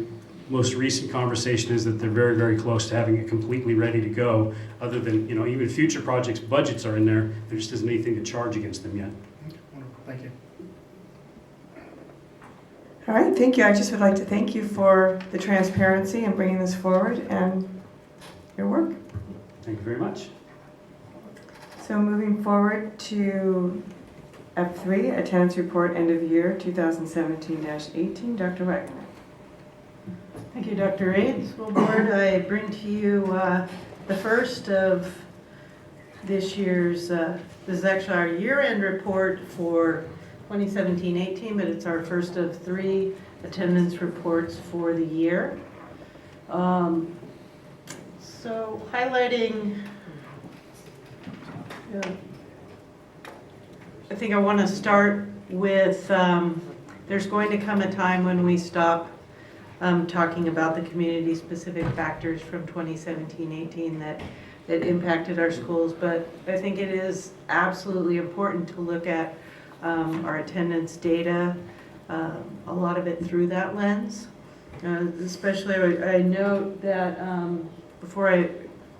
most recent conversation is that they're very, very close to having it completely ready to go. Other than, even future projects, budgets are in there. There just isn't anything to charge against them yet. Wonderful, thank you. All right, thank you. I just would like to thank you for the transparency and bringing this forward and your work. Thank you very much. So moving forward to F3, attendance report end of year 2017-18. Dr. Wagner. Thank you, Dr. Reed. School Board, I bring to you the first of this year's, this is actually our year-end report for 2017-18, but it's our first of 3 attendance reports for the year. So highlighting, I think I want to start with, there's going to come a time when we stop talking about the community-specific factors from 2017-18 that impacted our schools, but I think it is absolutely important to look at our attendance data, a lot of it through that lens. Especially, I note that before I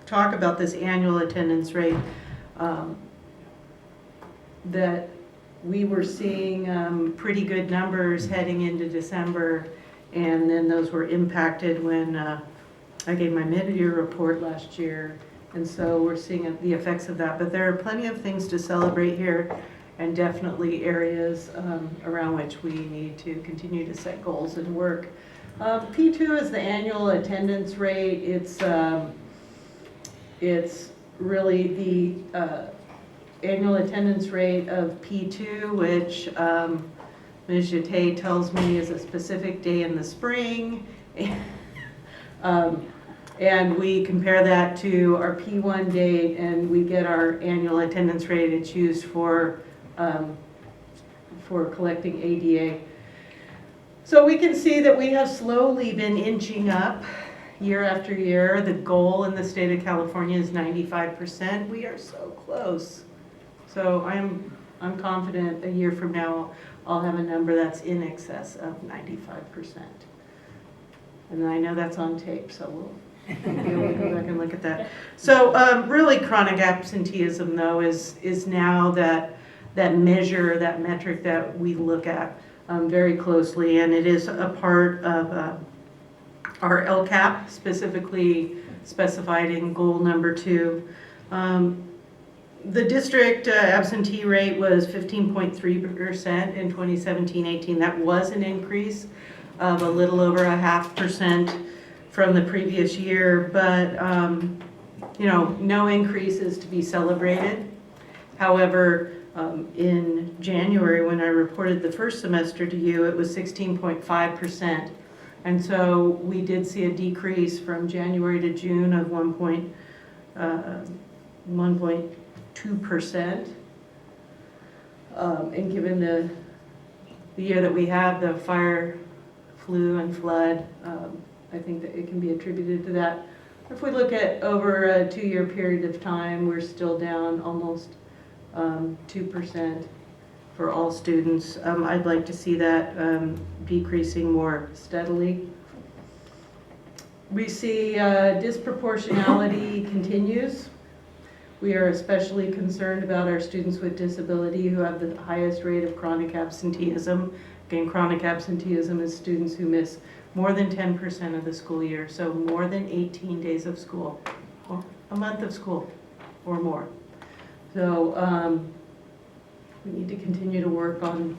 talk about this annual attendance rate, that we were seeing pretty good numbers heading into December, and then those were impacted when I gave my mid-year report last year, and so we're seeing the effects of that. But there are plenty of things to celebrate here, and definitely areas around which we need to continue to set goals and work. P2 is the annual attendance rate. It's really the annual attendance rate of P2, which Ms. Jate tells me is a specific day in the spring. And we compare that to our P1 date, and we get our annual attendance rate. It's used for collecting ADA. So we can see that we have slowly been inching up year after year. The goal in the state of California is 95%. We are so close. So I'm confident a year from now I'll have a number that's in excess of 95%. And I know that's on tape, so we'll be able to go back and look at that. So really chronic absenteeism, though, is now that measure, that metric that we look at very closely, and it is a part of our LCAP, specifically specified in goal number 2. The district absentee rate was 15.3% in 2017-18. That was an increase of a little over 0.5% from the previous year, but no increase is to be celebrated. However, in January, when I reported the first semester to you, it was 16.5%. And so we did see a decrease from January to June of 1.2%. And given the year that we have, the fire, flu, and flood, I think that it can be attributed to that. If we look at over a 2-year period of time, we're still down almost 2% for all students. I'd like to see that decreasing more steadily. We see disproportionality continues. We are especially concerned about our students with disability who have the highest rate of chronic absenteeism. Again, chronic absenteeism is students who miss more than 10% of the school year, so more than 18 days of school, or a month of school or more. So we need to continue to work on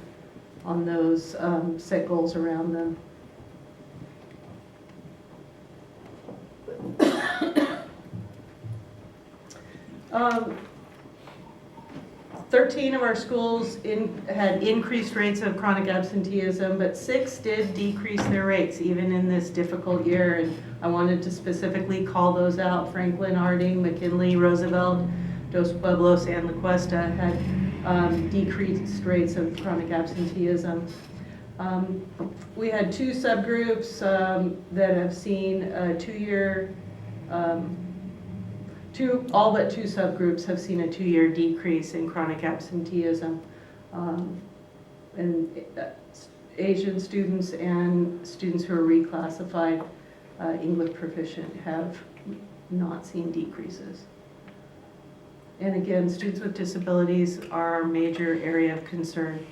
those, set goals around them. 13 of our schools had increased rates of chronic absenteeism, but 6 did decrease their rates even in this difficult year. And I wanted to specifically call those out. Franklin, Harding, McKinley, Roosevelt, Dos Pueblos, and La Cuesta had decreased rates of chronic absenteeism. We had 2 subgroups that have seen a 2-year all but two subgroups have seen a 2-year decrease in chronic absenteeism. And Asian students and students who are reclassified English proficient have not seen decreases. And again, students with disabilities are our major area of concern.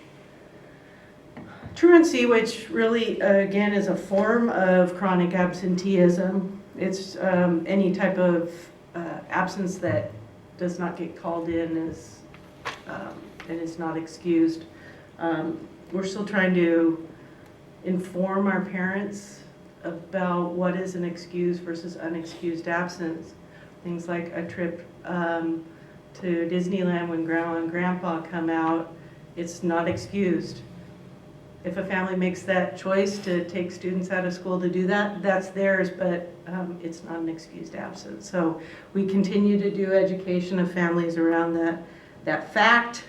Truancy, which really, again, is a form of chronic absenteeism. It's any type of absence that does not get called in and is not excused. We're still trying to inform our parents about what is an excused versus unexcused absence. Things like a trip to Disneyland when Grandma and Grandpa come out, it's not excused. If a family makes that choice to take students out of school to do that, that's theirs, but it's not an excused absence. So we continue to do education of families around that fact.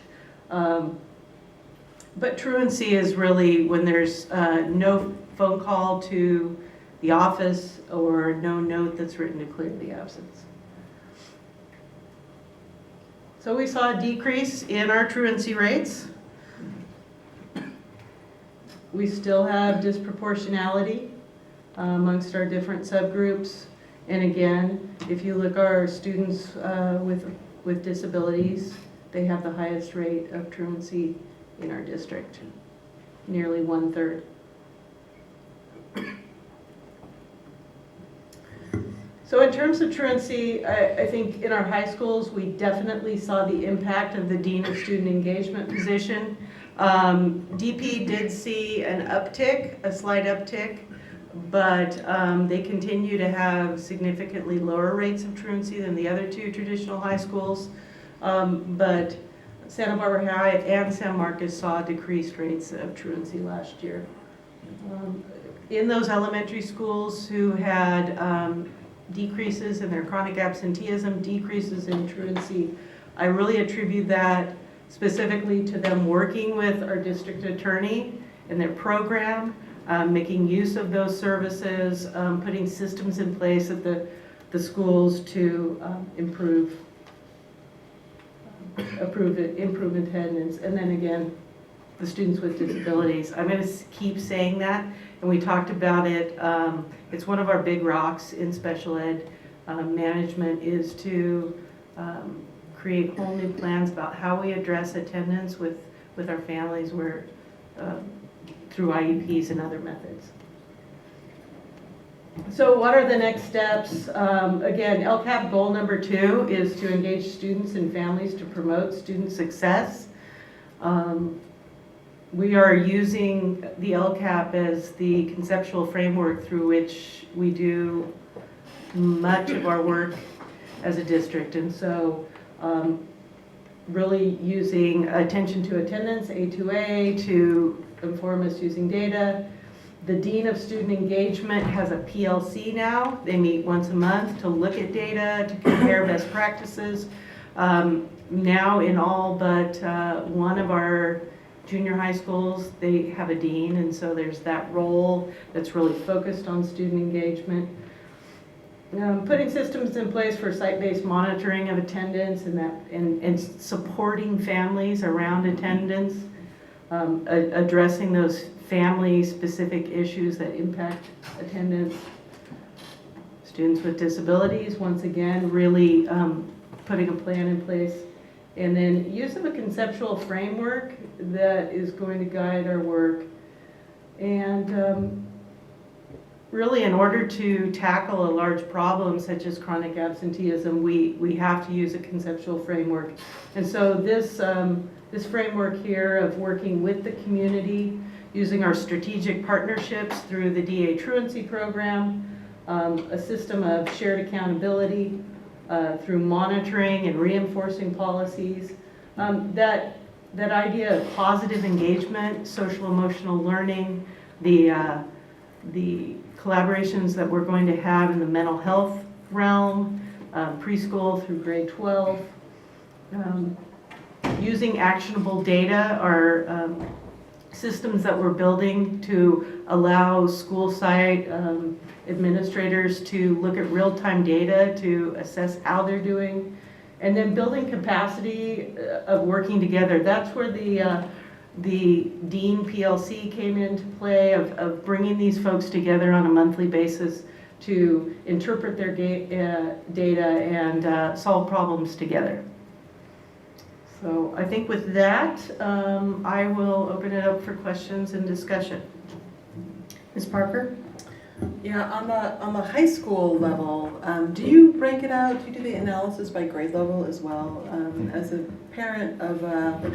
But truancy is really when there's no phone call to the office or no note that's written to clear the absence. So we saw a decrease in our truancy rates. We still have disproportionality amongst our different subgroups. And again, if you look at our students with disabilities, they have the highest rate of truancy in our district, nearly 1/3. So in terms of truancy, I think in our high schools, we definitely saw the impact of the Dean of Student Engagement position. DP did see an uptick, a slight uptick, but they continue to have significantly lower rates of truancy than the other two traditional high schools. But Santa Barbara High and San Marcos saw decreased rates of truancy last year. In those elementary schools who had decreases in their chronic absenteeism, decreases in truancy, I really attribute that specifically to them working with our district attorney and their program, making use of those services, putting systems in place at the schools to improve attendance. And then again, the students with disabilities. I'm going to keep saying that, and we talked about it. It's one of our big rocks in special ed management is to create whole new plans about how we address attendance with our families where through IEPs and other methods. So what are the next steps? Again, LCAP goal number 2 is to engage students and families to promote student success. We are using the LCAP as the conceptual framework through which we do much of our work as a district. And so really using attention to attendance, A2A, to inform us using data. The Dean of Student Engagement has a PLC now. They meet once a month to look at data, to compare best practices. Now in all but one of our junior high schools, they have a dean, and so there's that role that's really focused on student engagement. Putting systems in place for site-based monitoring of attendance and supporting families around attendance, addressing those family-specific issues that impact attendance. Students with disabilities, once again, really putting a plan in place. And then use of a conceptual framework that is going to guide our work. And really, in order to tackle a large problem such as chronic absenteeism, we have to use a conceptual framework. And so this framework here of working with the community, using our strategic partnerships through the DA Truancy Program, a system of shared accountability through monitoring and reinforcing policies. That idea of positive engagement, social emotional learning, the collaborations that we're going to have in the mental health realm, preschool through grade 12, using actionable data. Our systems that we're building to allow school site administrators to look at real-time data to assess how they're doing, and then building capacity of working together. That's where the Dean PLC came into play, of bringing these folks together on a monthly basis to interpret their data and solve problems together. So I think with that, I will open it up for questions and discussion. Ms. Parker? Yeah, on the high school level, do you break it out? Do you do the analysis by grade level as well? As a parent of a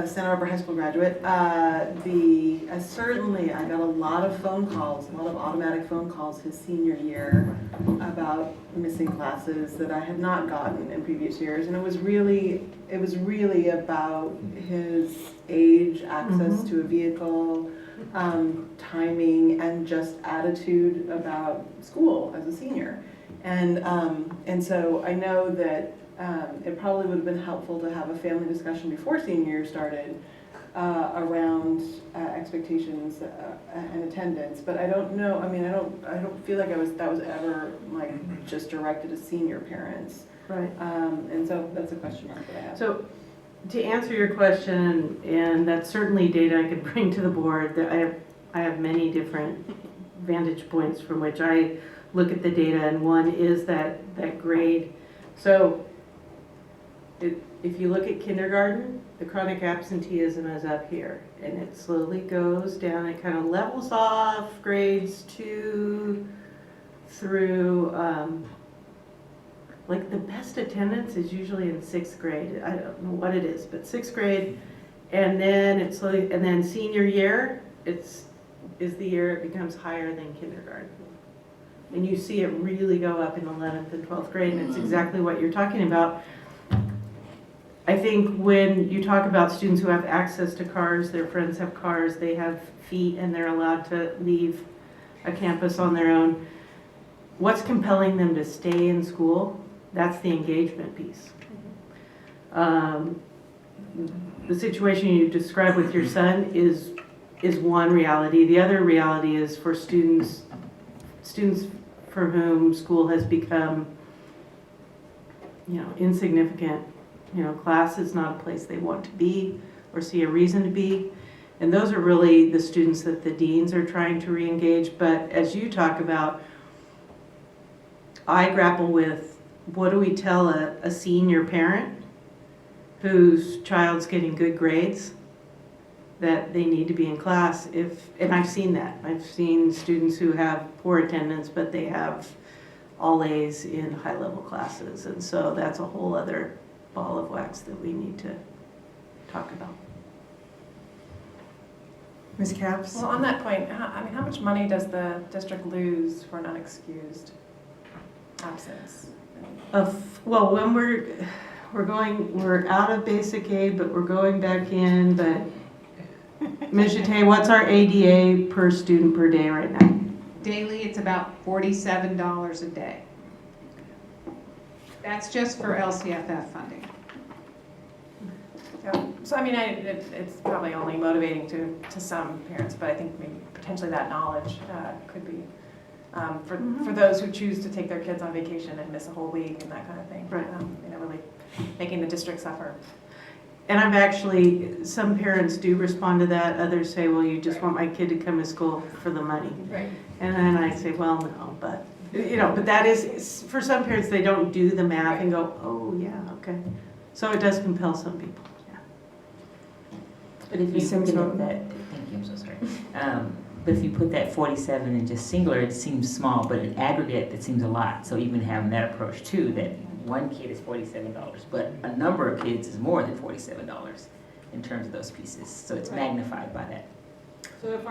Santa Barbara High School graduate, certainly I got a lot of phone calls, a lot of automatic phone calls his senior year about missing classes that I had not gotten in previous years, and it was really about his age, access to a vehicle, timing, and just attitude about school as a senior. And so I know that it probably would have been helpful to have a family discussion before senior year started around expectations and attendance. But I don't know. I mean, I don't feel like that was ever like just directed to senior parents. Right. And so that's a question mark that I have. So to answer your question, and that's certainly data I could bring to the board, that I have many different vantage points from which I look at the data, and one is that grade. So if you look at kindergarten, the chronic absenteeism is up here, and it slowly goes down. It kind of levels off grades 2 through, like the best attendance is usually in 6th grade. I don't know what it is, but 6th grade, and then it's slowly, and then senior year, is the year it becomes higher than kindergarten. And you see it really go up in 11th and 12th grade, and it's exactly what you're talking about. I think when you talk about students who have access to cars, their friends have cars, they have feet, and they're allowed to leave a campus on their own, what's compelling them to stay in school? That's the engagement piece. The situation you described with your son is one reality. The other reality is for students for whom school has become, insignificant. Class is not a place they want to be or see a reason to be. And those are really the students that the deans are trying to re-engage. But as you talk about, I grapple with, what do we tell a senior parent whose child's getting good grades that they need to be in class? And I've seen that. I've seen students who have poor attendance, but they have all A's in high-level classes. And so that's a whole other ball of wax that we need to talk about. Ms. Capps? Well, on that point, how much money does the district lose for an unexcused absence? Well, when we're out of basic aid, but we're going back in, but Ms. Jate, what's our ADA per student per day right now? Daily, it's about $47 a day. That's just for LCFF funding. Yeah. So I mean, it's probably only motivating to some parents, but I think maybe potentially that knowledge could be for those who choose to take their kids on vacation and miss a whole week and that kind of thing. Right. Really making the district suffer. And some parents do respond to that. Others say, well, you just want my kid to come to school for the money. Right. And then I say, well, no, but that is, for some parents, they don't do the math and go, oh, yeah, okay. So it does compel some people, yeah. But if you put that, thank you, I'm so sorry. But if you put that 47 in just singular, it seems small, but in aggregate, it seems a lot. So even having that approach too, that one kid is $47, but a number of kids is more than $47 in terms of those pieces. So it's magnified by that. So if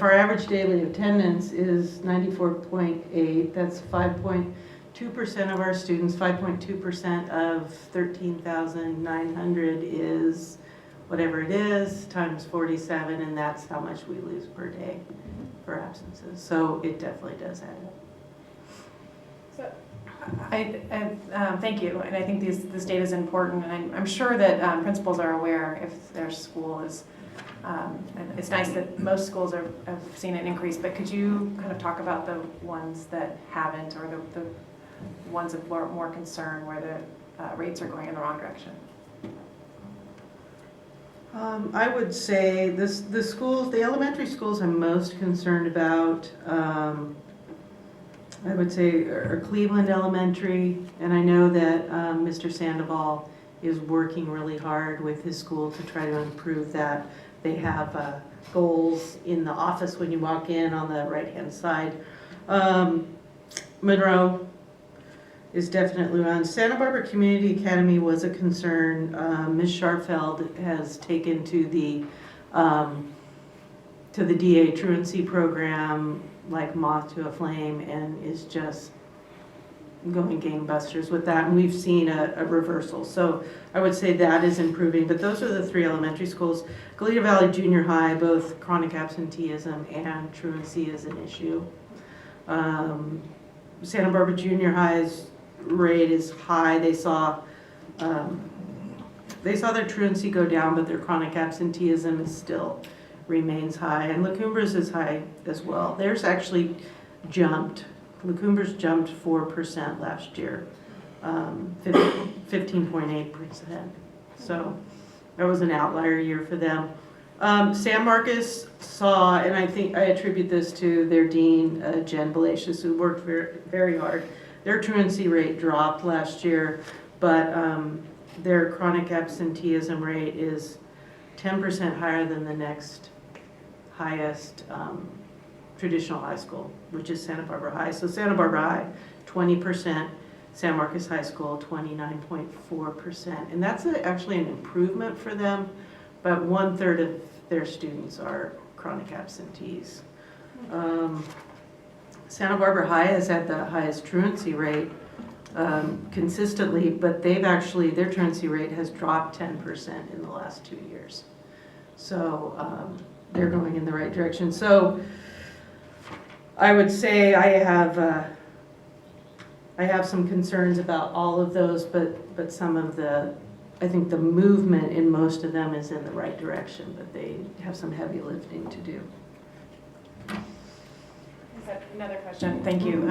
our average daily attendance is 94.8, that's 5.2% of our students. 5.2% of 13,900 is whatever it is, times 47, and that's how much we lose per day for absences. So it definitely does add up. So Thank you, and I think this data is important, and I'm sure that principals are aware if their school is, and it's nice that most schools have seen an increase, but could you kind of talk about the ones that haven't, or the ones of more concern where the rates are going in the wrong direction? I would say the elementary schools I'm most concerned about, I would say are Cleveland Elementary, and I know that Mr. Sandoval is working really hard with his school to try to improve that. They have goals in the office when you walk in on the right-hand side. Monroe is definitely on. Santa Barbara Community Academy was a concern. Ms. Scharfeld has taken to the DA truancy program like moth to a flame and is just going gangbusters with that, and we've seen a reversal. So I would say that is improving, but those are the 3 elementary schools. Goleta Valley Junior High, both chronic absenteeism and truancy is an issue. Santa Barbara Junior High's rate is high. They saw their truancy go down, but their chronic absenteeism is still remains high, and LaCoumbra's is high as well. Theirs actually jumped. LaCoumbra's jumped 4% last year, 15.8%. So that was an outlier year for them. San Marcos saw, and I think I attribute this to their dean, Jen Balacious, who worked very, very hard. Their truancy rate dropped last year, but their chronic absenteeism rate is 10% higher than the next highest traditional high school, which is Santa Barbara High. So Santa Barbara High, 20%, San Marcos High School, 29.4%. And that's actually an improvement for them, but 1/3 of their students are chronic absentees. Santa Barbara High has had the highest truancy rate consistently, but their truancy rate has dropped 10% in the last 2 years. So they're going in the right direction. So I would say I have some concerns about all of those, but some of I think the movement in most of them is in the right direction, but they have some heavy lifting to do. Another question, thank you.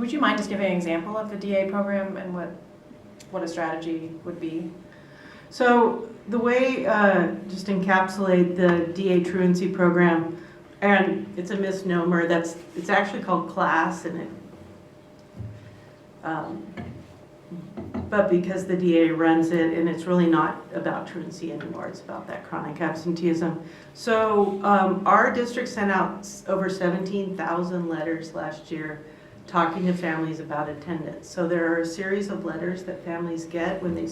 Would you mind just giving an example of the DA program and what a strategy would be? So the way, just encapsulate the DA truancy program, and it's a misnomer, it's actually called CLASS, and but because the DA runs it, and it's really not about truancy anymore, it's about that chronic absenteeism. So our district sent out over 17,000 letters last year talking to families about attendance. So there are a series of letters that families get when they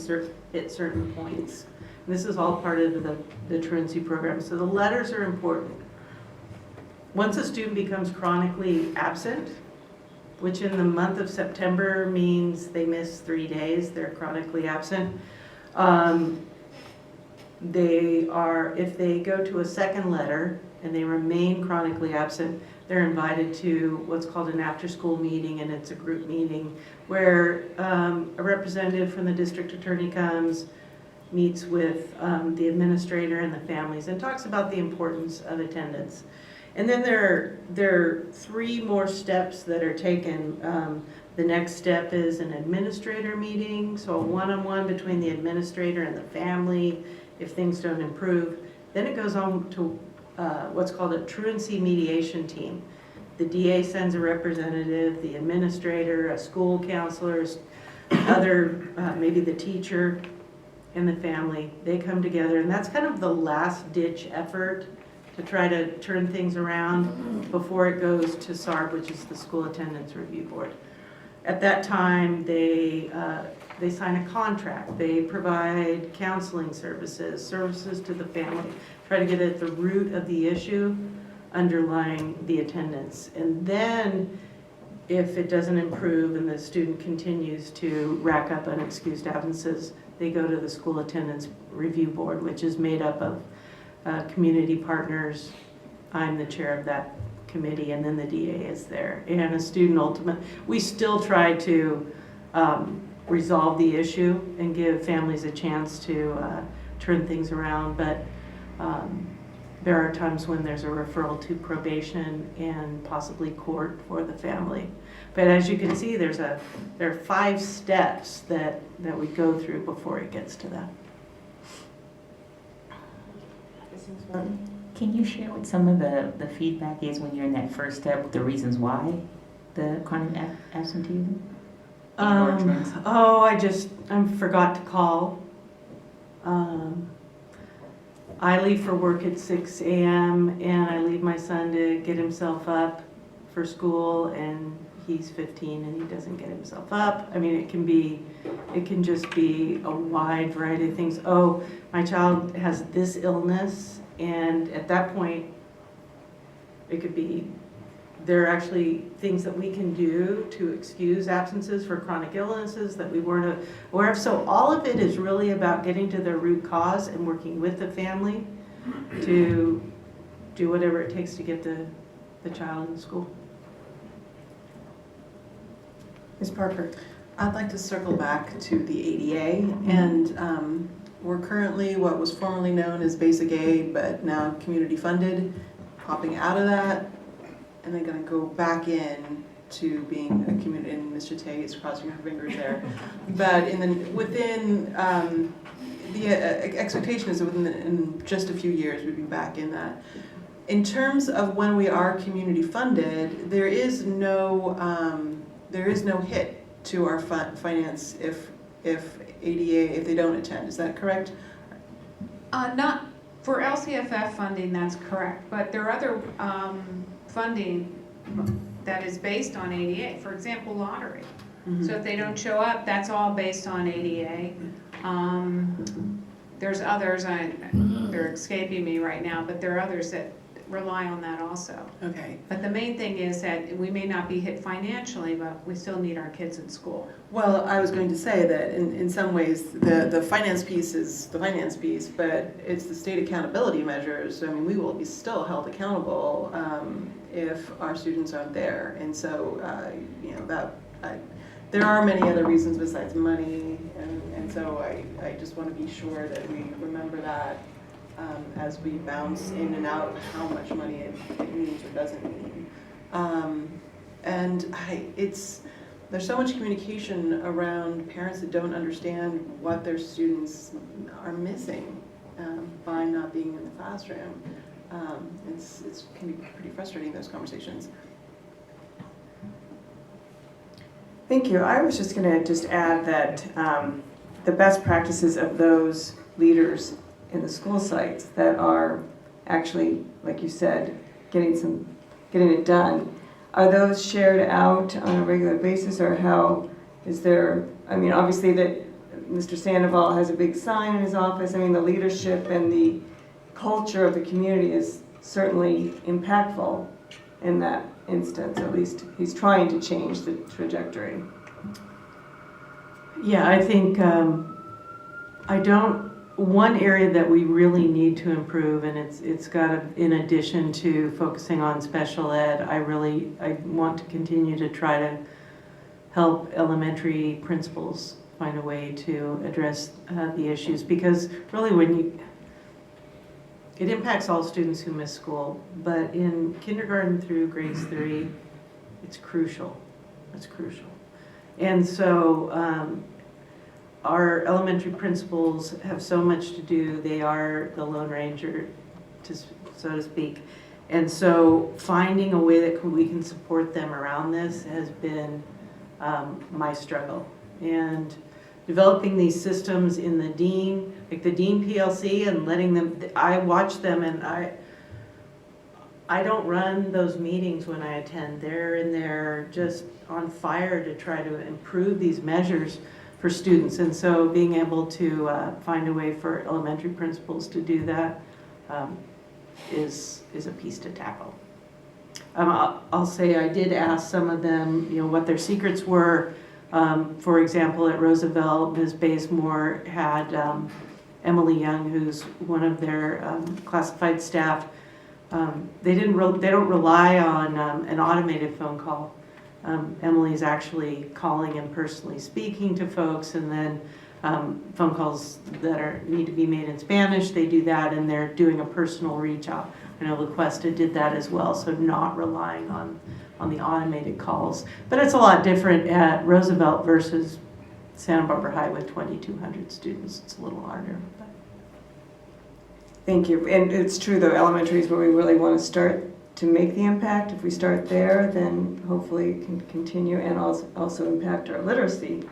hit certain points. And this is all part of the truancy program. So the letters are important. Once a student becomes chronically absent, which in the month of September means they miss 3 days, they're chronically absent. If they go to a second letter and they remain chronically absent, they're invited to what's called an after-school meeting, and it's a group meeting where a representative from the district attorney comes, meets with the administrator and the families, and talks about the importance of attendance. And then there are 3 more steps that are taken. The next step is an administrator meeting, so a one-on-one between the administrator and the family if things don't improve. Then it goes on to what's called a truancy mediation team. The DA sends a representative, the administrator, a school counselor, maybe the teacher and the family. They come together, and that's kind of the last ditch effort to try to turn things around before it goes to SARB, which is the School Attendance Review Board. At that time, they sign a contract. They provide counseling services to the family, try to get at the root of the issue underlying the attendance. And then if it doesn't improve and the student continues to rack up unexcused absences, they go to the School Attendance Review Board, which is made up of community partners. I'm the chair of that committee, and then the DA is there. And a student we still try to resolve the issue and give families a chance to turn things around. But there are times when there's a referral to probation and possibly court for the family. But as you can see, there are 5 steps that we go through before it gets to that. Can you share what some of the feedback is when you're in that first step, the reasons why the chronic absenteeism? I forgot to call. I leave for work at 6 a.m. and I leave my son to get himself up for school, and he's 15 and he doesn't get himself up. I mean, it can just be a wide variety of things. Oh, my child has this illness, and at that point, it could be, there are actually things that we can do to excuse absences for chronic illnesses that we weren't aware of. So all of it is really about getting to the root cause and working with the family to do whatever it takes to get the child in school. Ms. Parker? I'd like to circle back to the ADA, and we're currently what was formerly known as basic aid, but now community funded, popping out of that, and then going to go back in to being a community, and Mr. Tay is crossing her fingers there. But within the expectation is that in just a few years we'd be back in that. In terms of when we are community funded, there is no hit to our finance if ADA, if they don't attend. Is that correct? Not for LCFF funding, that's correct, but there are other funding that is based on ADA. For example, lottery. Mm-hmm. So if they don't show up, that's all based on ADA. There's others, they're escaping me right now, but there are others that rely on that also. Okay. But the main thing is that we may not be hit financially, but we still need our kids in school. Well, I was going to say that in some ways the finance piece is the finance piece, but it's the state accountability measures. I mean, we will be still held accountable if our students aren't there. And so, there are many other reasons besides money, and so I just want to be sure that we remember that as we bounce in and out how much money it means or doesn't mean. There's so much communication around parents that don't understand what their students are missing by not being in the classroom. It can be pretty frustrating, those conversations. Thank you. I was just going to add that the best practices of those leaders in the school sites that are actually, like you said, getting it done, are those shared out on a regular basis, or how is there? I mean, obviously that Mr. Sandoval has a big sign in his office. I mean, the leadership and the culture of the community is certainly impactful in that instance. At least he's trying to change the trajectory. Yeah, I think one area that we really need to improve, and it's got to, in addition to focusing on special ed, I want to continue to try to help elementary principals find a way to address the issues, because really it impacts all students who miss school, but in kindergarten through grades 3, it's crucial. It's crucial. And so our elementary principals have so much to do. They are the Lone Ranger, so to speak. And so finding a way that we can support them around this has been my struggle. And developing these systems in the Dean, like the Dean PLC, and letting them, I watch them, and I don't run those meetings when I attend. They're in there just on fire to try to improve these measures for students. And so being able to find a way for elementary principals to do that is a piece to tackle. I'll say I did ask some of them, what their secrets were. For example, at Roosevelt, Ms. Bazemore had Emily Young, who's one of their classified staff. They don't rely on an automated phone call. Emily's actually calling and personally speaking to folks, and then phone calls that need to be made in Spanish, they do that, and they're doing a personal reach out. I know LaQuesta did that as well, so not relying on the automated calls. But it's a lot different at Roosevelt versus Santa Barbara High with 2,200 students. It's a little harder. But. Thank you. And it's true, though, elementary is where we really want to start to make the impact. If we start there, then hopefully it can continue and also impact our literacy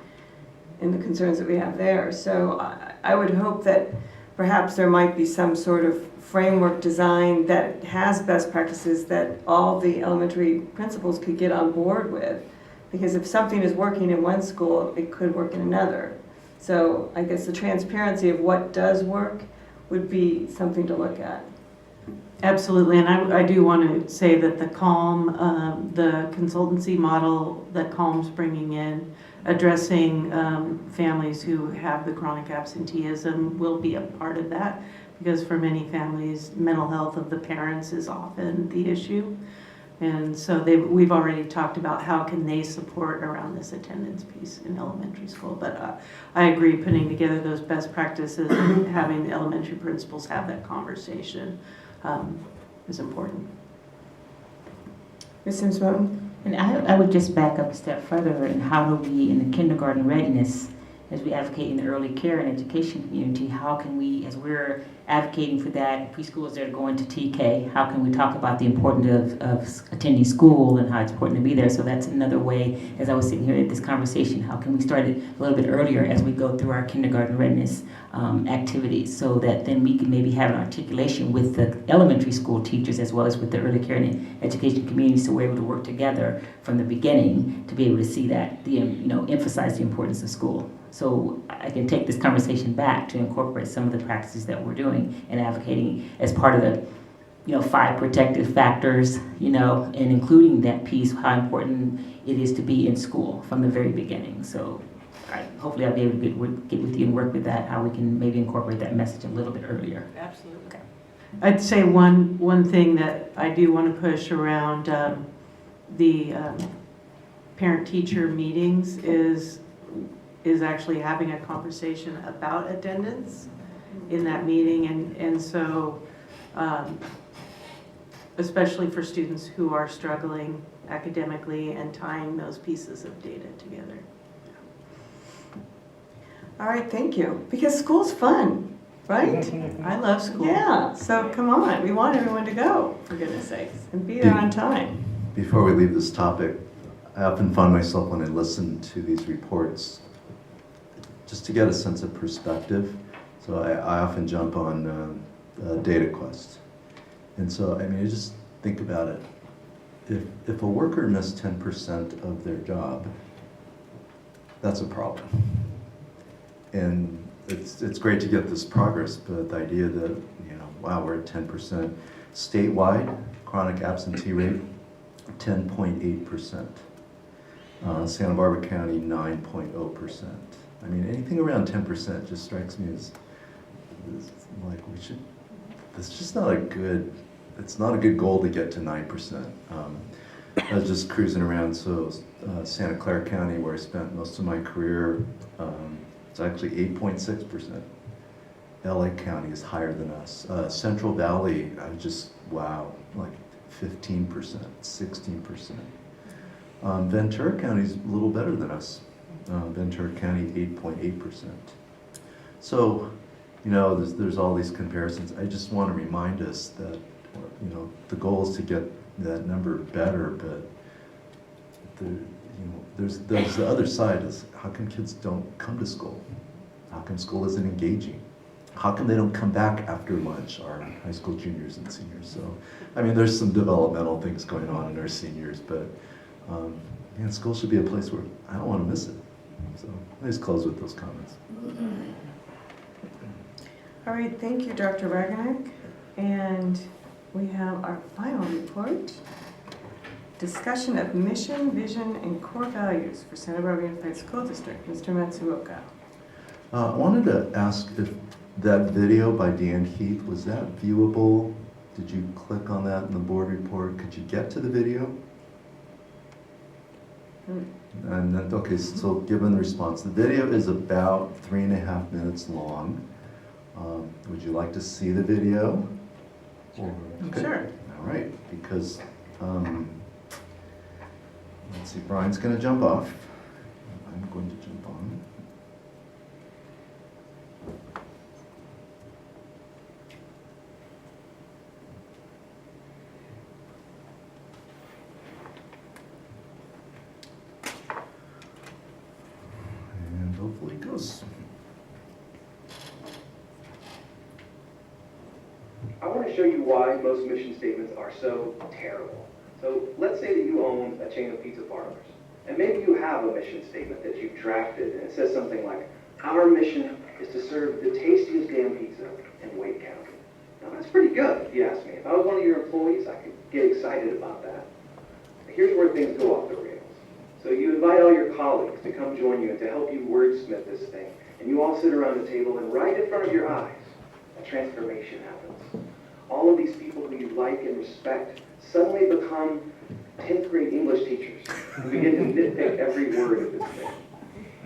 and the concerns that we have there. So I would hope that perhaps there might be some sort of framework design that has best practices that all the elementary principals could get on board with. Because if something is working in one school, it could work in another. So I guess the transparency of what does work would be something to look at. Absolutely, and I do want to say that the CALM, the consultancy model that CALM's bringing in, addressing families who have the chronic absenteeism will be a part of that, because for many families, mental health of the parents is often the issue. And so we've already talked about how can they support around this attendance piece in elementary school. But I agree, putting together those best practices and having the elementary principals have that conversation is important. Ms. Sims-Moten? And I would just back up a step further, and how do we, in the kindergarten readiness, as we advocate in the early care and education community, how can we, as we're advocating for that, preschoolers that are going to TK, how can we talk about the importance of attending school and how it's important to be there? So that's another way, as I was sitting here at this conversation, how can we start it a little bit earlier as we go through our kindergarten readiness activities, so that then we can maybe have an articulation with the elementary school teachers as well as with the early care and education community, so we're able to work together from the beginning to be able to see that, emphasize the importance of school. So I can take this conversation back to incorporate some of the practices that we're doing and advocating as part of the 5 protective factors, and including that piece, how important it is to be in school from the very beginning. So hopefully I'll be able to get with you and work with that, how we can maybe incorporate that message a little bit earlier. Absolutely. Okay. I'd say one thing that I do want to push around the parent-teacher meetings is actually having a conversation about attendance in that meeting, and so especially for students who are struggling academically and tying those pieces of data together. All right, thank you. Because school's fun, right? I love school. Yeah, so come on, we want everyone to go, for goodness sakes, and be there on time. Before we leave this topic, I often find myself when I listen to these reports, just to get a sense of perspective. So I often jump on DataQuest. And so, I just think about it. If a worker missed 10% of their job, that's a problem. And it's great to get this progress, but the idea that, wow, we're at 10%. Statewide, chronic absentee rate, 10.8%. Santa Barbara County, 9.0%. Anything around 10% just strikes me as like it's just not a good, it's not a good goal to get to 9%. I was just cruising around, so Santa Clara County, where I spent most of my career, it's actually 8.6%. LA County is higher than us. Central Valley, wow, like 15%, 16%. Ventura County is a little better than us. Ventura County, 8.8%. So, there's all these comparisons. I just want to remind us that, the goal is to get that number better, but there's the other side is, how come kids don't come to school? How come school isn't engaging? How come they don't come back after lunch, our high school juniors and seniors? So, there's some developmental things going on in our seniors, but school should be a place where I don't want to miss it. So let's close with those comments. All right, thank you, Dr. Wagenick. And we have our final report. Discussion of mission, vision, and core values for Santa Barbara Unified School District. Mr. Matsuoka. I wanted to ask if that video by Dan Heath, was that viewable? Did you click on that in the board report? Could you get to the video? And then, okay, so given the response, the video is about 3.5 minutes long. Would you like to see the video? Or, okay. Sure. All right, because, let's see, Brian's gonna jump off. I'm going to jump on. And hopefully it goes. I want to show you why most mission statements are so terrible. So let's say that you own a chain of pizza parlors, and maybe you have a mission statement that you've drafted, and it says something like, our mission is to serve the tastiest damn pizza in Wake County. Now that's pretty good, if you ask me. If I was one of your employees, I could get excited about that. But here's where things go off the rails. So you invite all your colleagues to come join you and to help you wordsmith this thing, and you all sit around the table, and right in front of your eyes, a transformation happens. All of these people who you like and respect suddenly become 10th grade English teachers who begin to nitpick every word of this thing.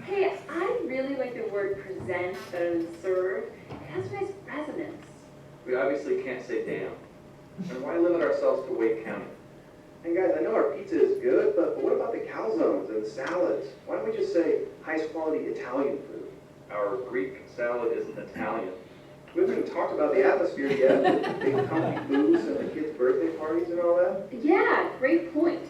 Hey, I really like the word present better than serve. It has nice resonance. We obviously can't say damn. And why limit ourselves to Wake County? And guys, I know our pizza is good, but what about the calzones and salads? Why don't we just say highest quality Italian food? Our Greek salad isn't Italian. We haven't even talked about the atmosphere yet, with the big comfy booths and the kids' birthday parties and all that. Yeah, great point.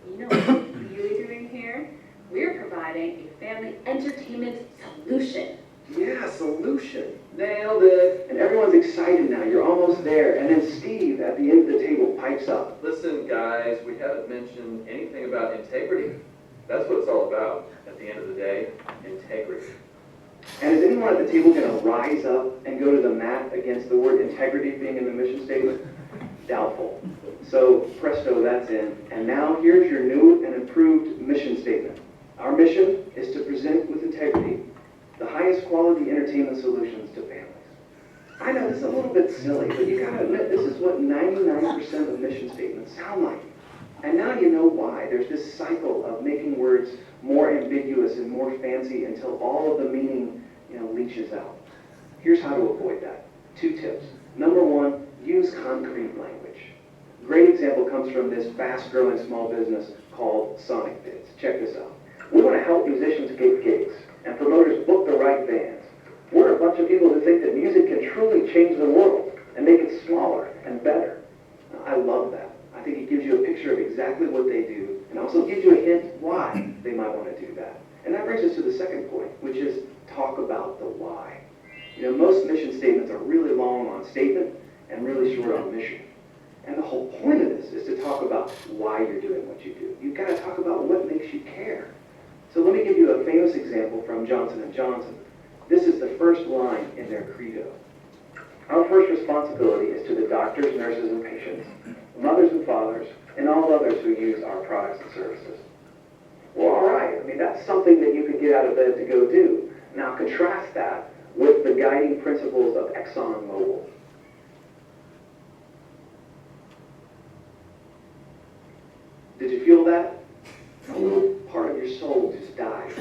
You know what we're really doing here? We're providing a family entertainment solution. Yeah, solution. Nailed it. And everyone's excited now. You're almost there. And then Steve at the end of the table pipes up. Listen, guys, we haven't mentioned anything about integrity. That's what it's all about at the end of the day, integrity. And is anyone at the table going to rise up and go to the mat against the word integrity being in the mission statement? Doubtful. So, presto, that's in. And now here's your new and improved mission statement. Our mission is to present with integrity the highest quality entertainment solutions to families. I know this is a little bit silly, but you gotta admit this is what 99% of mission statements sound like. And now you know why. There's this cycle of making words more ambiguous and more fancy until all of the meaning, leaches out. Here's how to avoid that. 2 tips. Number 1, use concrete language. Great example comes from this fast-growing small business called Sonic Bids. Check this out. We want to help musicians get gigs and promoters book the right bands. We're a bunch of people who think that music can truly change the world and make it smaller and better. I love that. I think it gives you a picture of exactly what they do and also gives you a hint why they might want to do that. And that brings us to the second point, which is talk about the why. Most mission statements are really long on statement and really short on mission. And the whole point of this is to talk about why you're doing what you do. You've got to talk about what makes you care. So let me give you a famous example from Johnson & Johnson. This is the first line in their credo. Our first responsibility is to the doctors, nurses, and patients, mothers and fathers, and all others who use our products and services. Well, all right. That's something that you could get out of bed to go do. Now contrast that with the guiding principles of ExxonMobil. Did you feel that? A little part of your soul just died.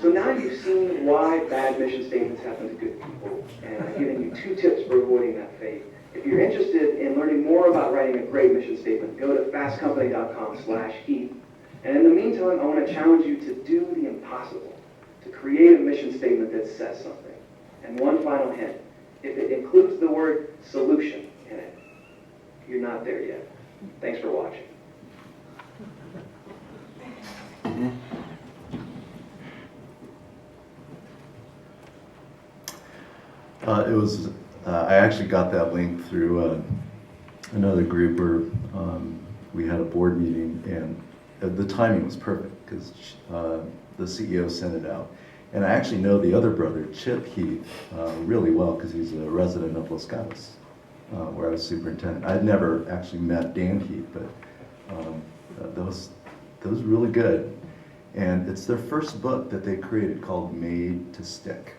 So now you've seen why bad mission statements happen to good people, and I've given you 2 tips for avoiding that fate. If you're interested in learning more about writing a great mission statement, go to fastcompany.com/Heath. And in the meantime, I want to challenge you to do the impossible, to create a mission statement that says something. And one final hint, if it includes the word solution in it, you're not there yet. Thanks for watching. I actually got that link through another group where we had a board meeting, and the timing was perfect because the CEO sent it out. And I actually know the other brother, Chip Heath, really well because he's a resident of Los Gatos, where I was superintendent. I'd never actually met Dan Heath, but those really good. And it's their first book that they created called Made to Stick.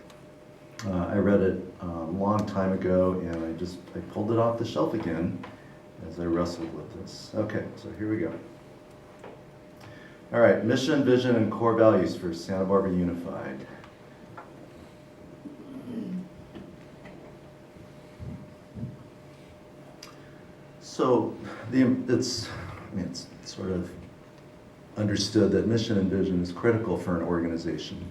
I read it a long time ago, and I pulled it off the shelf again as I wrestled with this. Okay, so here we go. All right, mission, vision, and core values for Santa Barbara Unified. So it's sort of understood that mission and vision is critical for an organization.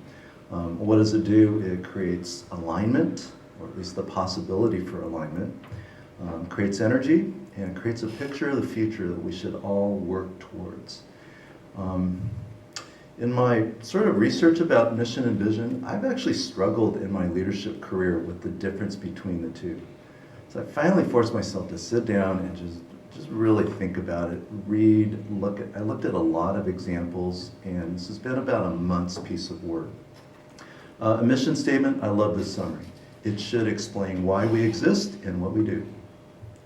What does it do? It creates alignment, or at least the possibility for alignment, creates energy, and creates a picture of the future that we should all work towards. In my sort of research about mission and vision, I've actually struggled in my leadership career with the difference between the two. So I finally forced myself to sit down and just really think about it, read, I looked at a lot of examples, and this has been about a month's piece of work. A mission statement, I love this summary. It should explain why we exist and what we do.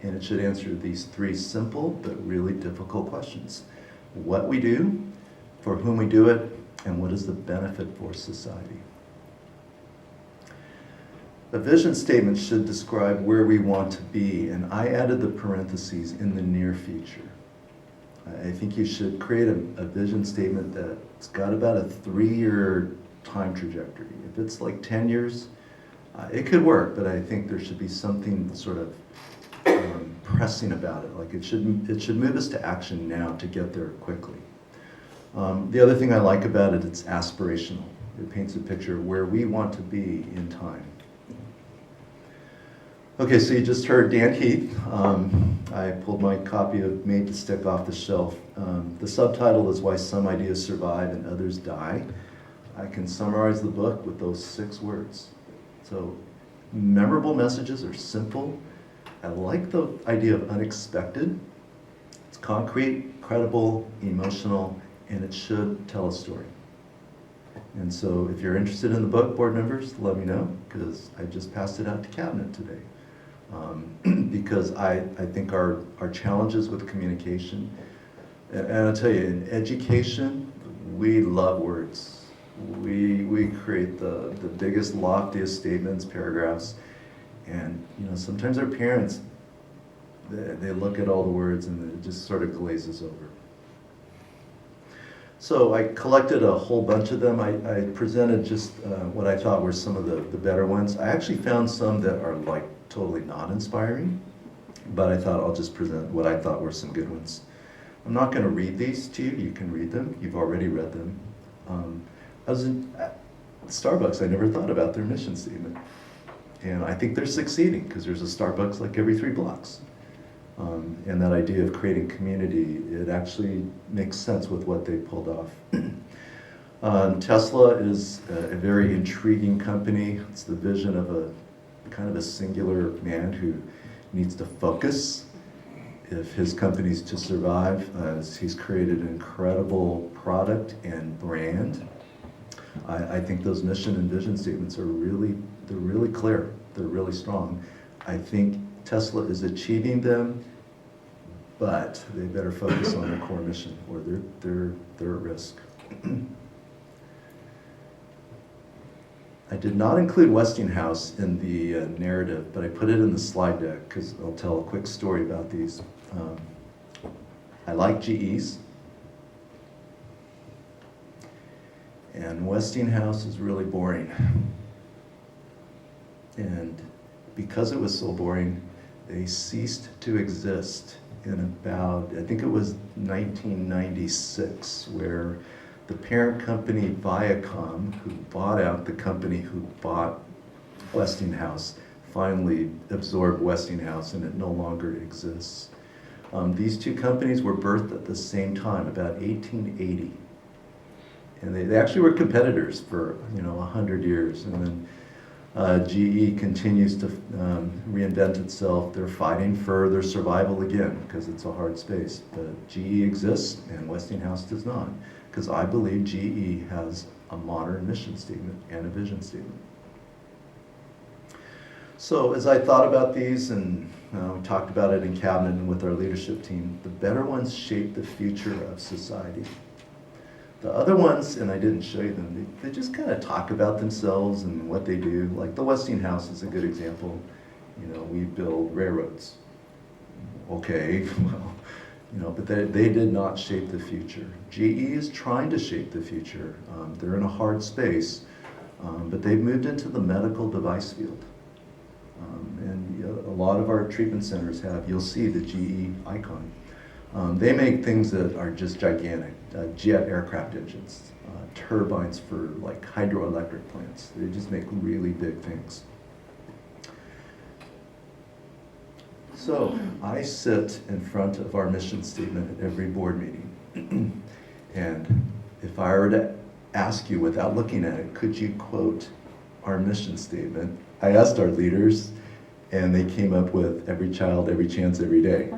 And it should answer these three simple but really difficult questions. What we do, for whom we do it, and what is the benefit for society. A vision statement should describe where we want to be, and I added the parentheses in the near future. I think you should create a vision statement that's got about a 3-year time trajectory. If it's like 10 years, it could work, but I think there should be something sort of pressing about it. Like it should move us to action now to get there quickly. The other thing I like about it, it's aspirational. It paints a picture of where we want to be in time. Okay, so you just heard Dan Heath. I pulled my copy of Made to Stick off the shelf. The subtitle is Why Some Ideas Survive and Others Die. I can summarize the book with those 6 words. So, memorable messages are simple. I like the idea of unexpected. It's concrete, credible, emotional, and it should tell a story. And so if you're interested in the book, board members, let me know, because I just passed it out to cabinet today. Because I think our challenges with communication, and I'll tell you, in education, we love words. We create the biggest, loftiest statements, paragraphs, and sometimes our parents, they look at all the words and it just sort of glazes over. So I collected a whole bunch of them. I presented just what I thought were some of the better ones. I actually found some that are like totally not inspiring, but I thought I'll just present what I thought were some good ones. I'm not going to read these to you. You can read them. You've already read them. I was at Starbucks. I never thought about their mission statement. And I think they're succeeding because there's a Starbucks like every 3 blocks. And that idea of creating community, it actually makes sense with what they pulled off. Tesla is a very intriguing company. It's the vision of a kind of a singular man who needs to focus if his company's to survive. He's created an incredible product and brand. I think those mission and vision statements are really clear. They're really strong. I think Tesla is achieving them, but they better focus on their core mission or they're at risk. I did not include Westinghouse in the narrative, but I put it in the slide deck because I'll tell a quick story about these. I like GEs, and Westinghouse is really boring. And because it was so boring, they ceased to exist in about, I think it was 1996, where the parent company Viacom, who bought out the company who bought Westinghouse, finally absorbed Westinghouse and it no longer exists. These 2 companies were birthed at the same time, about 1880. And they actually were competitors for 100 years. And then GE continues to reinvent itself. They're fighting for their survival again because it's a hard space. But GE exists and Westinghouse does not, because I believe GE has a modern mission statement and a vision statement. So as I thought about these, and we talked about it in cabinet and with our leadership team, the better ones shape the future of society. The other ones, and I didn't show you them, they just kind of talk about themselves and what they do. Like the Westinghouse is a good example. We build railroads. Okay, well, but they did not shape the future. GE is trying to shape the future. They're in a hard space, but they've moved into the medical device field. And a lot of our treatment centers have, you'll see the GE icon. They make things that are just gigantic, jet aircraft engines, turbines for like hydroelectric plants. They just make really big things. So I sit in front of our mission statement at every board meeting. And if I were to ask you without looking at it, could you quote our mission statement? I asked our leaders, and they came up with every child, every chance, every day.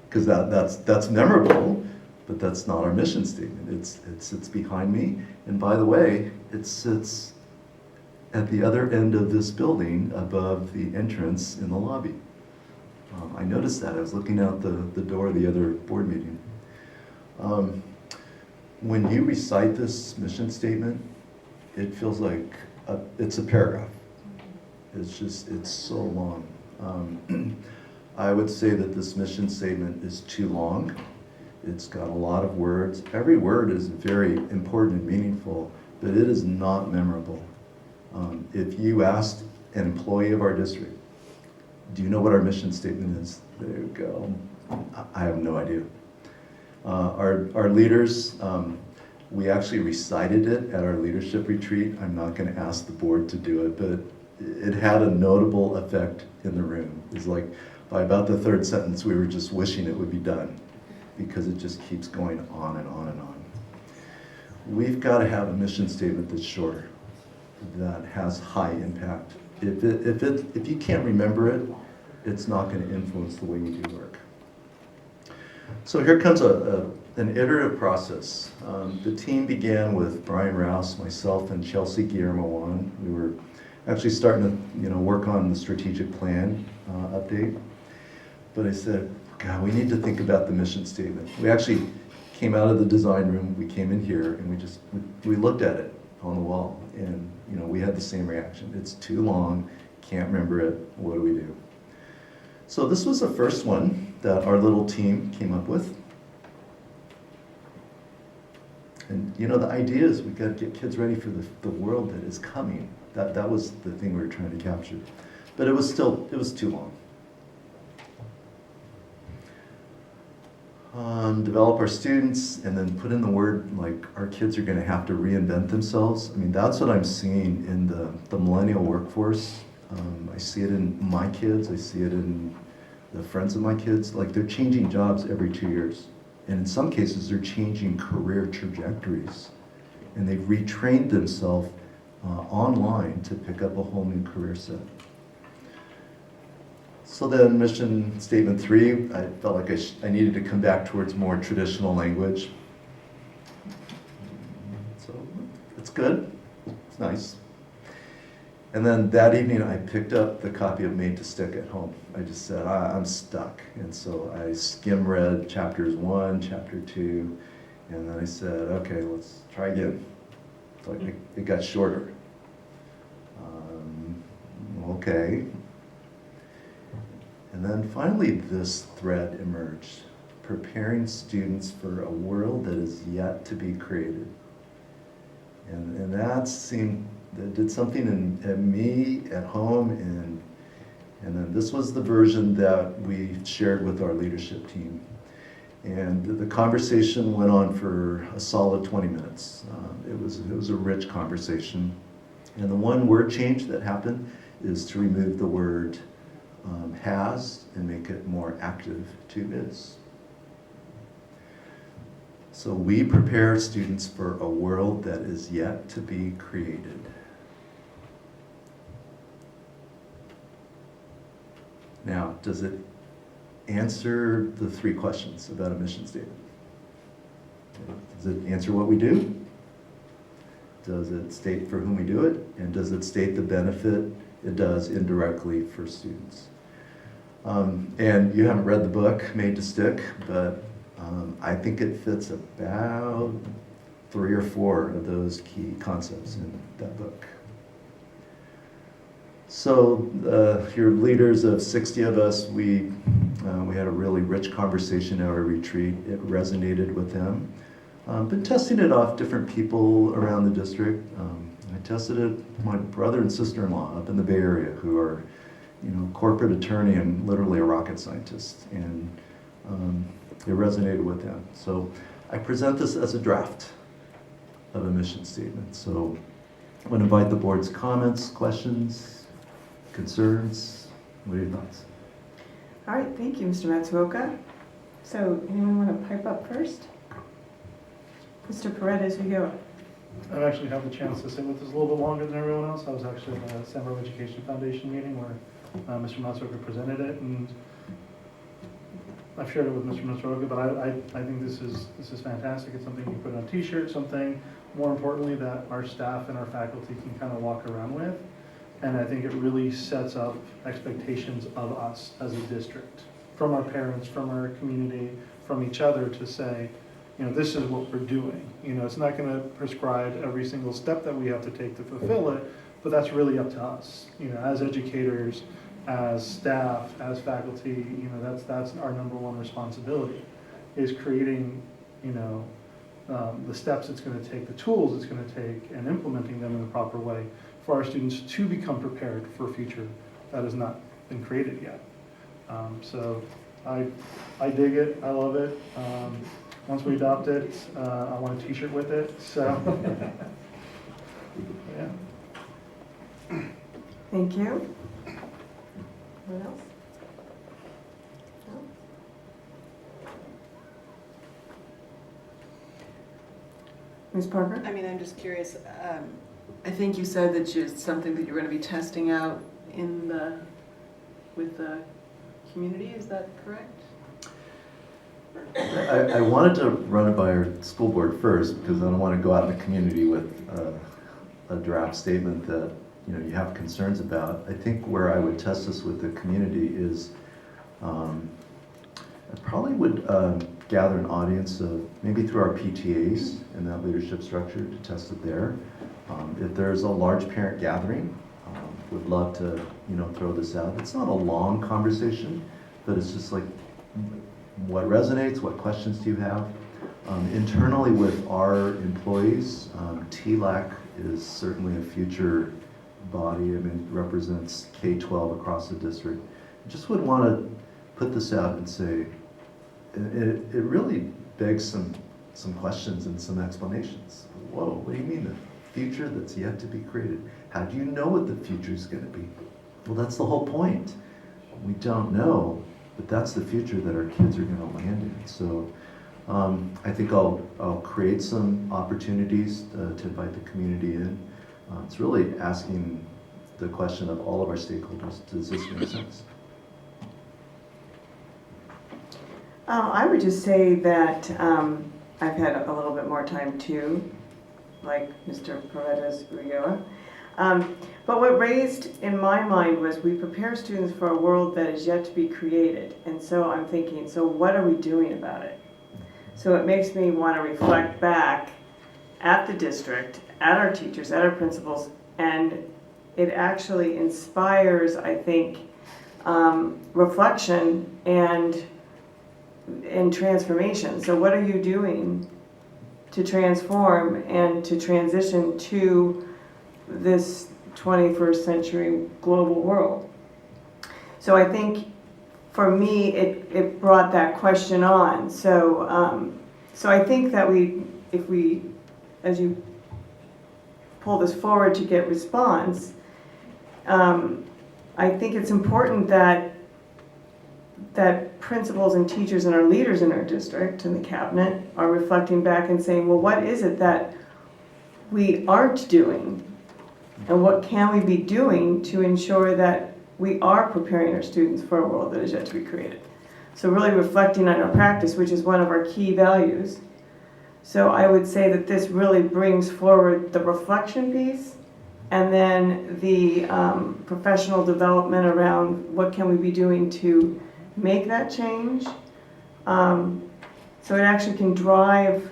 Because that's memorable, but that's not our mission statement. It sits behind me, and by the way, it sits at the other end of this building above the entrance in the lobby. I noticed that. I was looking out the door of the other board meeting. When you recite this mission statement, it feels like it's a paragraph. It's so long. I would say that this mission statement is too long. It's got a lot of words. Every word is very important and meaningful, but it is not memorable. If you asked an employee of our district, do you know what our mission statement is? There you go. I have no idea. Our leaders, we actually recited it at our leadership retreat. I'm not going to ask the board to do it, but it had a notable effect in the room. It's like by about the third sentence, we were just wishing it would be done because it just keeps going on and on and on. We've got to have a mission statement that's short, that has high impact. If you can't remember it, it's not going to influence the way you do work. So here comes an iterative process. The team began with Brian Rouse, myself, and Chelsea Guillermo. We were actually starting to work on the strategic plan update. But I said, God, we need to think about the mission statement. We actually came out of the design room, we came in here, and we looked at it on the wall, and we had the same reaction. It's too long, can't remember it, what do we do? So this was the first one that our little team came up with. And the idea is we got to get kids ready for the world that is coming. That was the thing we were trying to capture. But it was too long. Develop our students, and then put in the word like our kids are going to have to reinvent themselves. I mean, that's what I'm seeing in the millennial workforce. I see it in my kids. I see it in the friends of my kids. Like, they're changing jobs every 2 years. And in some cases, they're changing career trajectories. And they've retrained themselves online to pick up a whole new career set. So then mission statement 3, I felt like I needed to come back towards more traditional language. So it's good, it's nice. And then that evening I picked up the copy of Made to Stick at home. I just said, I'm stuck. And so I skim read chapters 1, chapter 2, and then I said, okay, let's try again. So it got shorter. Okay. And then finally this thread emerged, preparing students for a world that is yet to be created. And that did something in me at home, and then this was the version that we shared with our leadership team. And the conversation went on for a solid 20 minutes. It was a rich conversation. And the one word change that happened is to remove the word has and make it more active to is. So we prepare students for a world that is yet to be created. Now, does it answer the 3 questions about a mission statement? Does it answer what we do? Does it state for whom we do it? And does it state the benefit it does indirectly for students? And you haven't read the book, Made to Stick, but I think it fits about 3 or 4 of those key concepts in that book. So your leaders of 60 of us, we We had a really rich conversation at our retreat. It resonated with them. Been testing it off different people around the district. I tested it with my brother and sister-in-law up in the Bay Area who are, corporate attorney and literally a rocket scientist. And it resonated with them. So I present this as a draft of a mission statement. So I want to invite the board's comments, questions, concerns. What are your thoughts? All right, thank you, Mr. Matsuoka. So anyone want to pipe up first? Mr. Paredes, you go. I've actually had the chance to sit with this a little bit longer than everyone else. I was actually at the San Barbara Education Foundation meeting where Mr. Matsuoka presented it, and I've shared it with Mr. Matsuoka, but I think this is fantastic. It's something you put on a t-shirt, something more importantly that our staff and our faculty can kind of walk around with. And I think it really sets up expectations of us as a district, from our parents, from our community, from each other to say, this is what we're doing. It's not going to prescribe every single step that we have to take to fulfill it, but that's really up to us. As educators, as staff, as faculty, that's our number one responsibility, is creating, the steps it's going to take, the tools it's going to take, and implementing them in the proper way for our students to become prepared for a future that has not been created yet. So I dig it, I love it. Once we adopt it, I want a t-shirt with it, so. Yeah. Thank you. Anyone else? No? Ms. Parker? I mean, I'm just curious, I think you said that it's something that you're going to be testing out with the community, is that correct? I wanted to run it by our school board first because I don't want to go out in the community with a draft statement that you have concerns about. I think where I would test this with the community is I probably would gather an audience of maybe through our PTAs and that leadership structure to test it there. If there's a large parent gathering, would love to throw this out. It's not a long conversation, but it's just like what resonates, what questions do you have? Internally with our employees, TLAC is certainly a future body. I mean, it represents K-12 across the district. I just would want to put this out and say, it really begs some questions and some explanations. Whoa, what do you mean the future that's yet to be created? How do you know what the future is going to be? Well, that's the whole point. We don't know, but that's the future that our kids are going to land in. So I think I'll create some opportunities to invite the community in. It's really asking the question of all of our stakeholders, does this make sense? I would just say that I've had a little bit more time too, like Mr. Paredes Ulloa. But what raised in my mind was we prepare students for a world that is yet to be created. And so I'm thinking, so what are we doing about it? So it makes me want to reflect back at the district, at our teachers, at our principals, and it actually inspires, I think, reflection and transformation. So what are you doing to transform and to transition to this 21st century global world? So I think for me, it brought that question on. So so I think that if we, as you pull this forward to get response, I think it's important that principals and teachers and our leaders in our district and the cabinet are reflecting back and saying, well, what is it that we aren't doing? And what can we be doing to ensure that we are preparing our students for a world that is yet to be created? So really reflecting on our practice, which is one of our key values. So I would say that this really brings forward the reflection piece and then the professional development around what can we be doing to make that change. So it actually can drive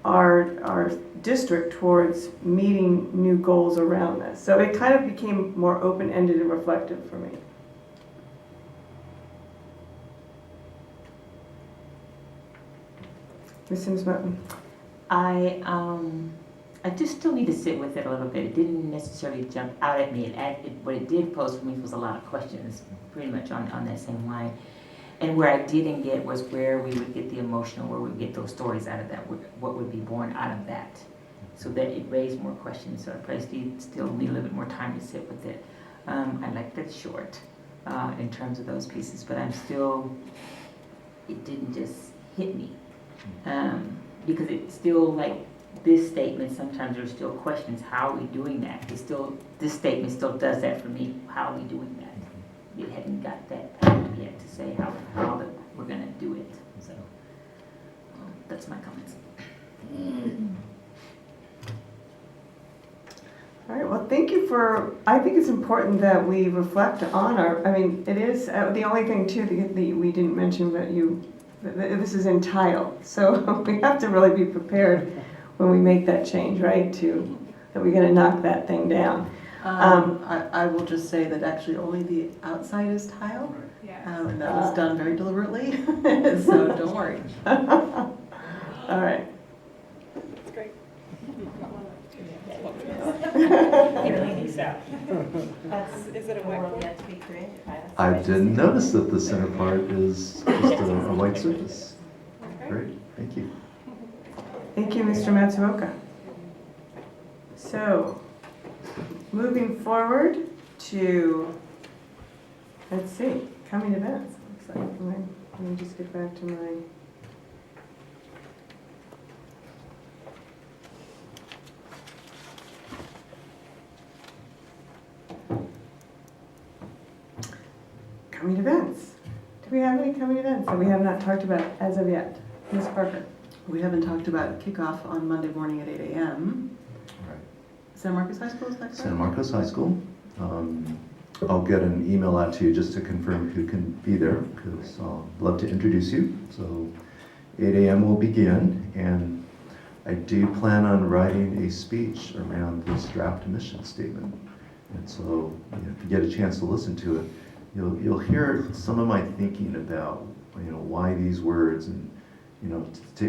our district towards meeting new goals around this. So it kind of became more open-ended and reflective for me. Ms. Sims-Moton? I just still need to sit with it a little bit. It didn't necessarily jump out at me. What it did pose for me was a lot of questions, pretty much on that same line. And where I didn't get was where we would get the emotional, where we would get those stories out of that, what would be born out of that. So that it raised more questions. So I probably still need a little bit more time to sit with it. I like that short in terms of those pieces, but it didn't just hit me. Because it's still like this statement, sometimes there's still questions, how are we doing that? This statement still does that for me, how are we doing that? It hadn't got that point yet to say how that we're gonna do it, so that's my comments. All right, well, thank you I think it's important that we reflect on it is, the only thing too that we didn't mention, but this is in title, so we have to really be prepared when we make that change, right, that we're gonna knock that thing down. I will just say that actually only the outside is tile, and that was done very deliberately, so don't worry. All right. That's great. Is it a whiteboard? I didn't notice that the center part is just a white surface. Great, thank you. Thank you, Mr. Matsuoka. So, moving forward to, let's see, coming events. Looks like let me just get back to my. Coming events. Do we have any coming events that we have not talked about as of yet? Ms. Parker? We haven't talked about kickoff on Monday morning at 8 a.m. Right. San Marcos High School, is that correct? San Marcos High School. I'll get an email out to you just to confirm who can be there, because I'll love to introduce you. So 8 a.m. will begin, and I do plan on writing a speech around this draft mission statement. And so if you get a chance to listen to it, you'll hear some of my thinking about why these words, and to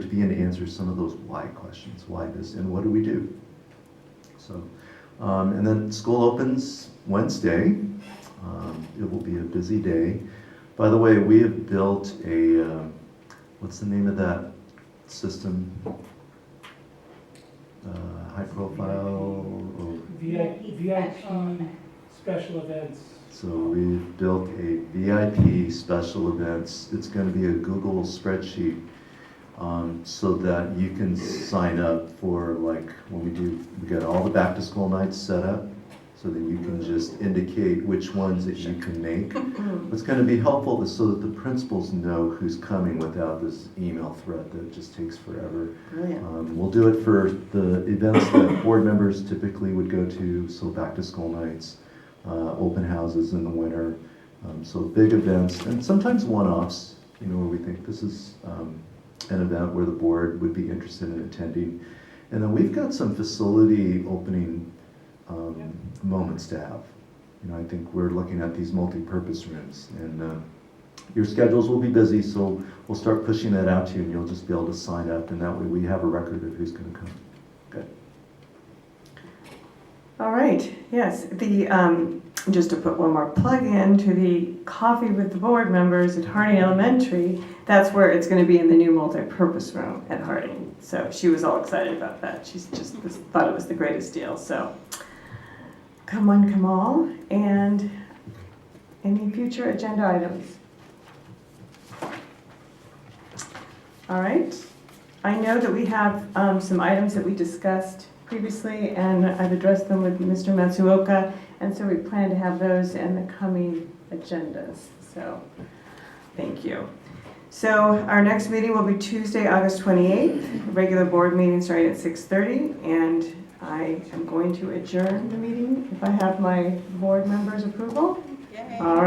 begin to answer some of those why questions. Why this, and what do we do? So, and then school opens Wednesday. It will be a busy day. By the way, we have built a, what's the name of that system? High profile? VIP special events. So we've built a VIP special events. It's going to be a Google spreadsheet so that you can sign up for, like, when we got all the back to school nights set up, so that you can just indicate which ones that you can make. What's going to be helpful is so that the principals know who's coming without this email thread that just takes forever. Brilliant. We'll do it for the events that board members typically would go to, so back to school nights, open houses in the winter, so big events, and sometimes one-offs, where we think this is an event where the board would be interested in attending. And then we've got some facility opening moments to have. I think we're looking at these multi-purpose rooms, and your schedules will be busy, so we'll start pushing that out to you, and you'll just be able to sign up, and that way we have a record of who's going to come. Good. All right, yes, just to put one more plug in to the coffee with the board members at Harding Elementary, that's where it's going to be in the new multi-purpose room at Harding. So she was all excited about that. She's just thought it was the greatest deal. So come one, come all. And any future agenda items? All right. I know that we have some items that we discussed previously, and I've addressed them with Mr. Matsuoka, and so we plan to have those in the coming agendas. So, thank you. So, our next meeting will be Tuesday, August 28th, regular board meeting starting at 6:30, and I am going to adjourn the meeting if I have my board members' approval. Yay. All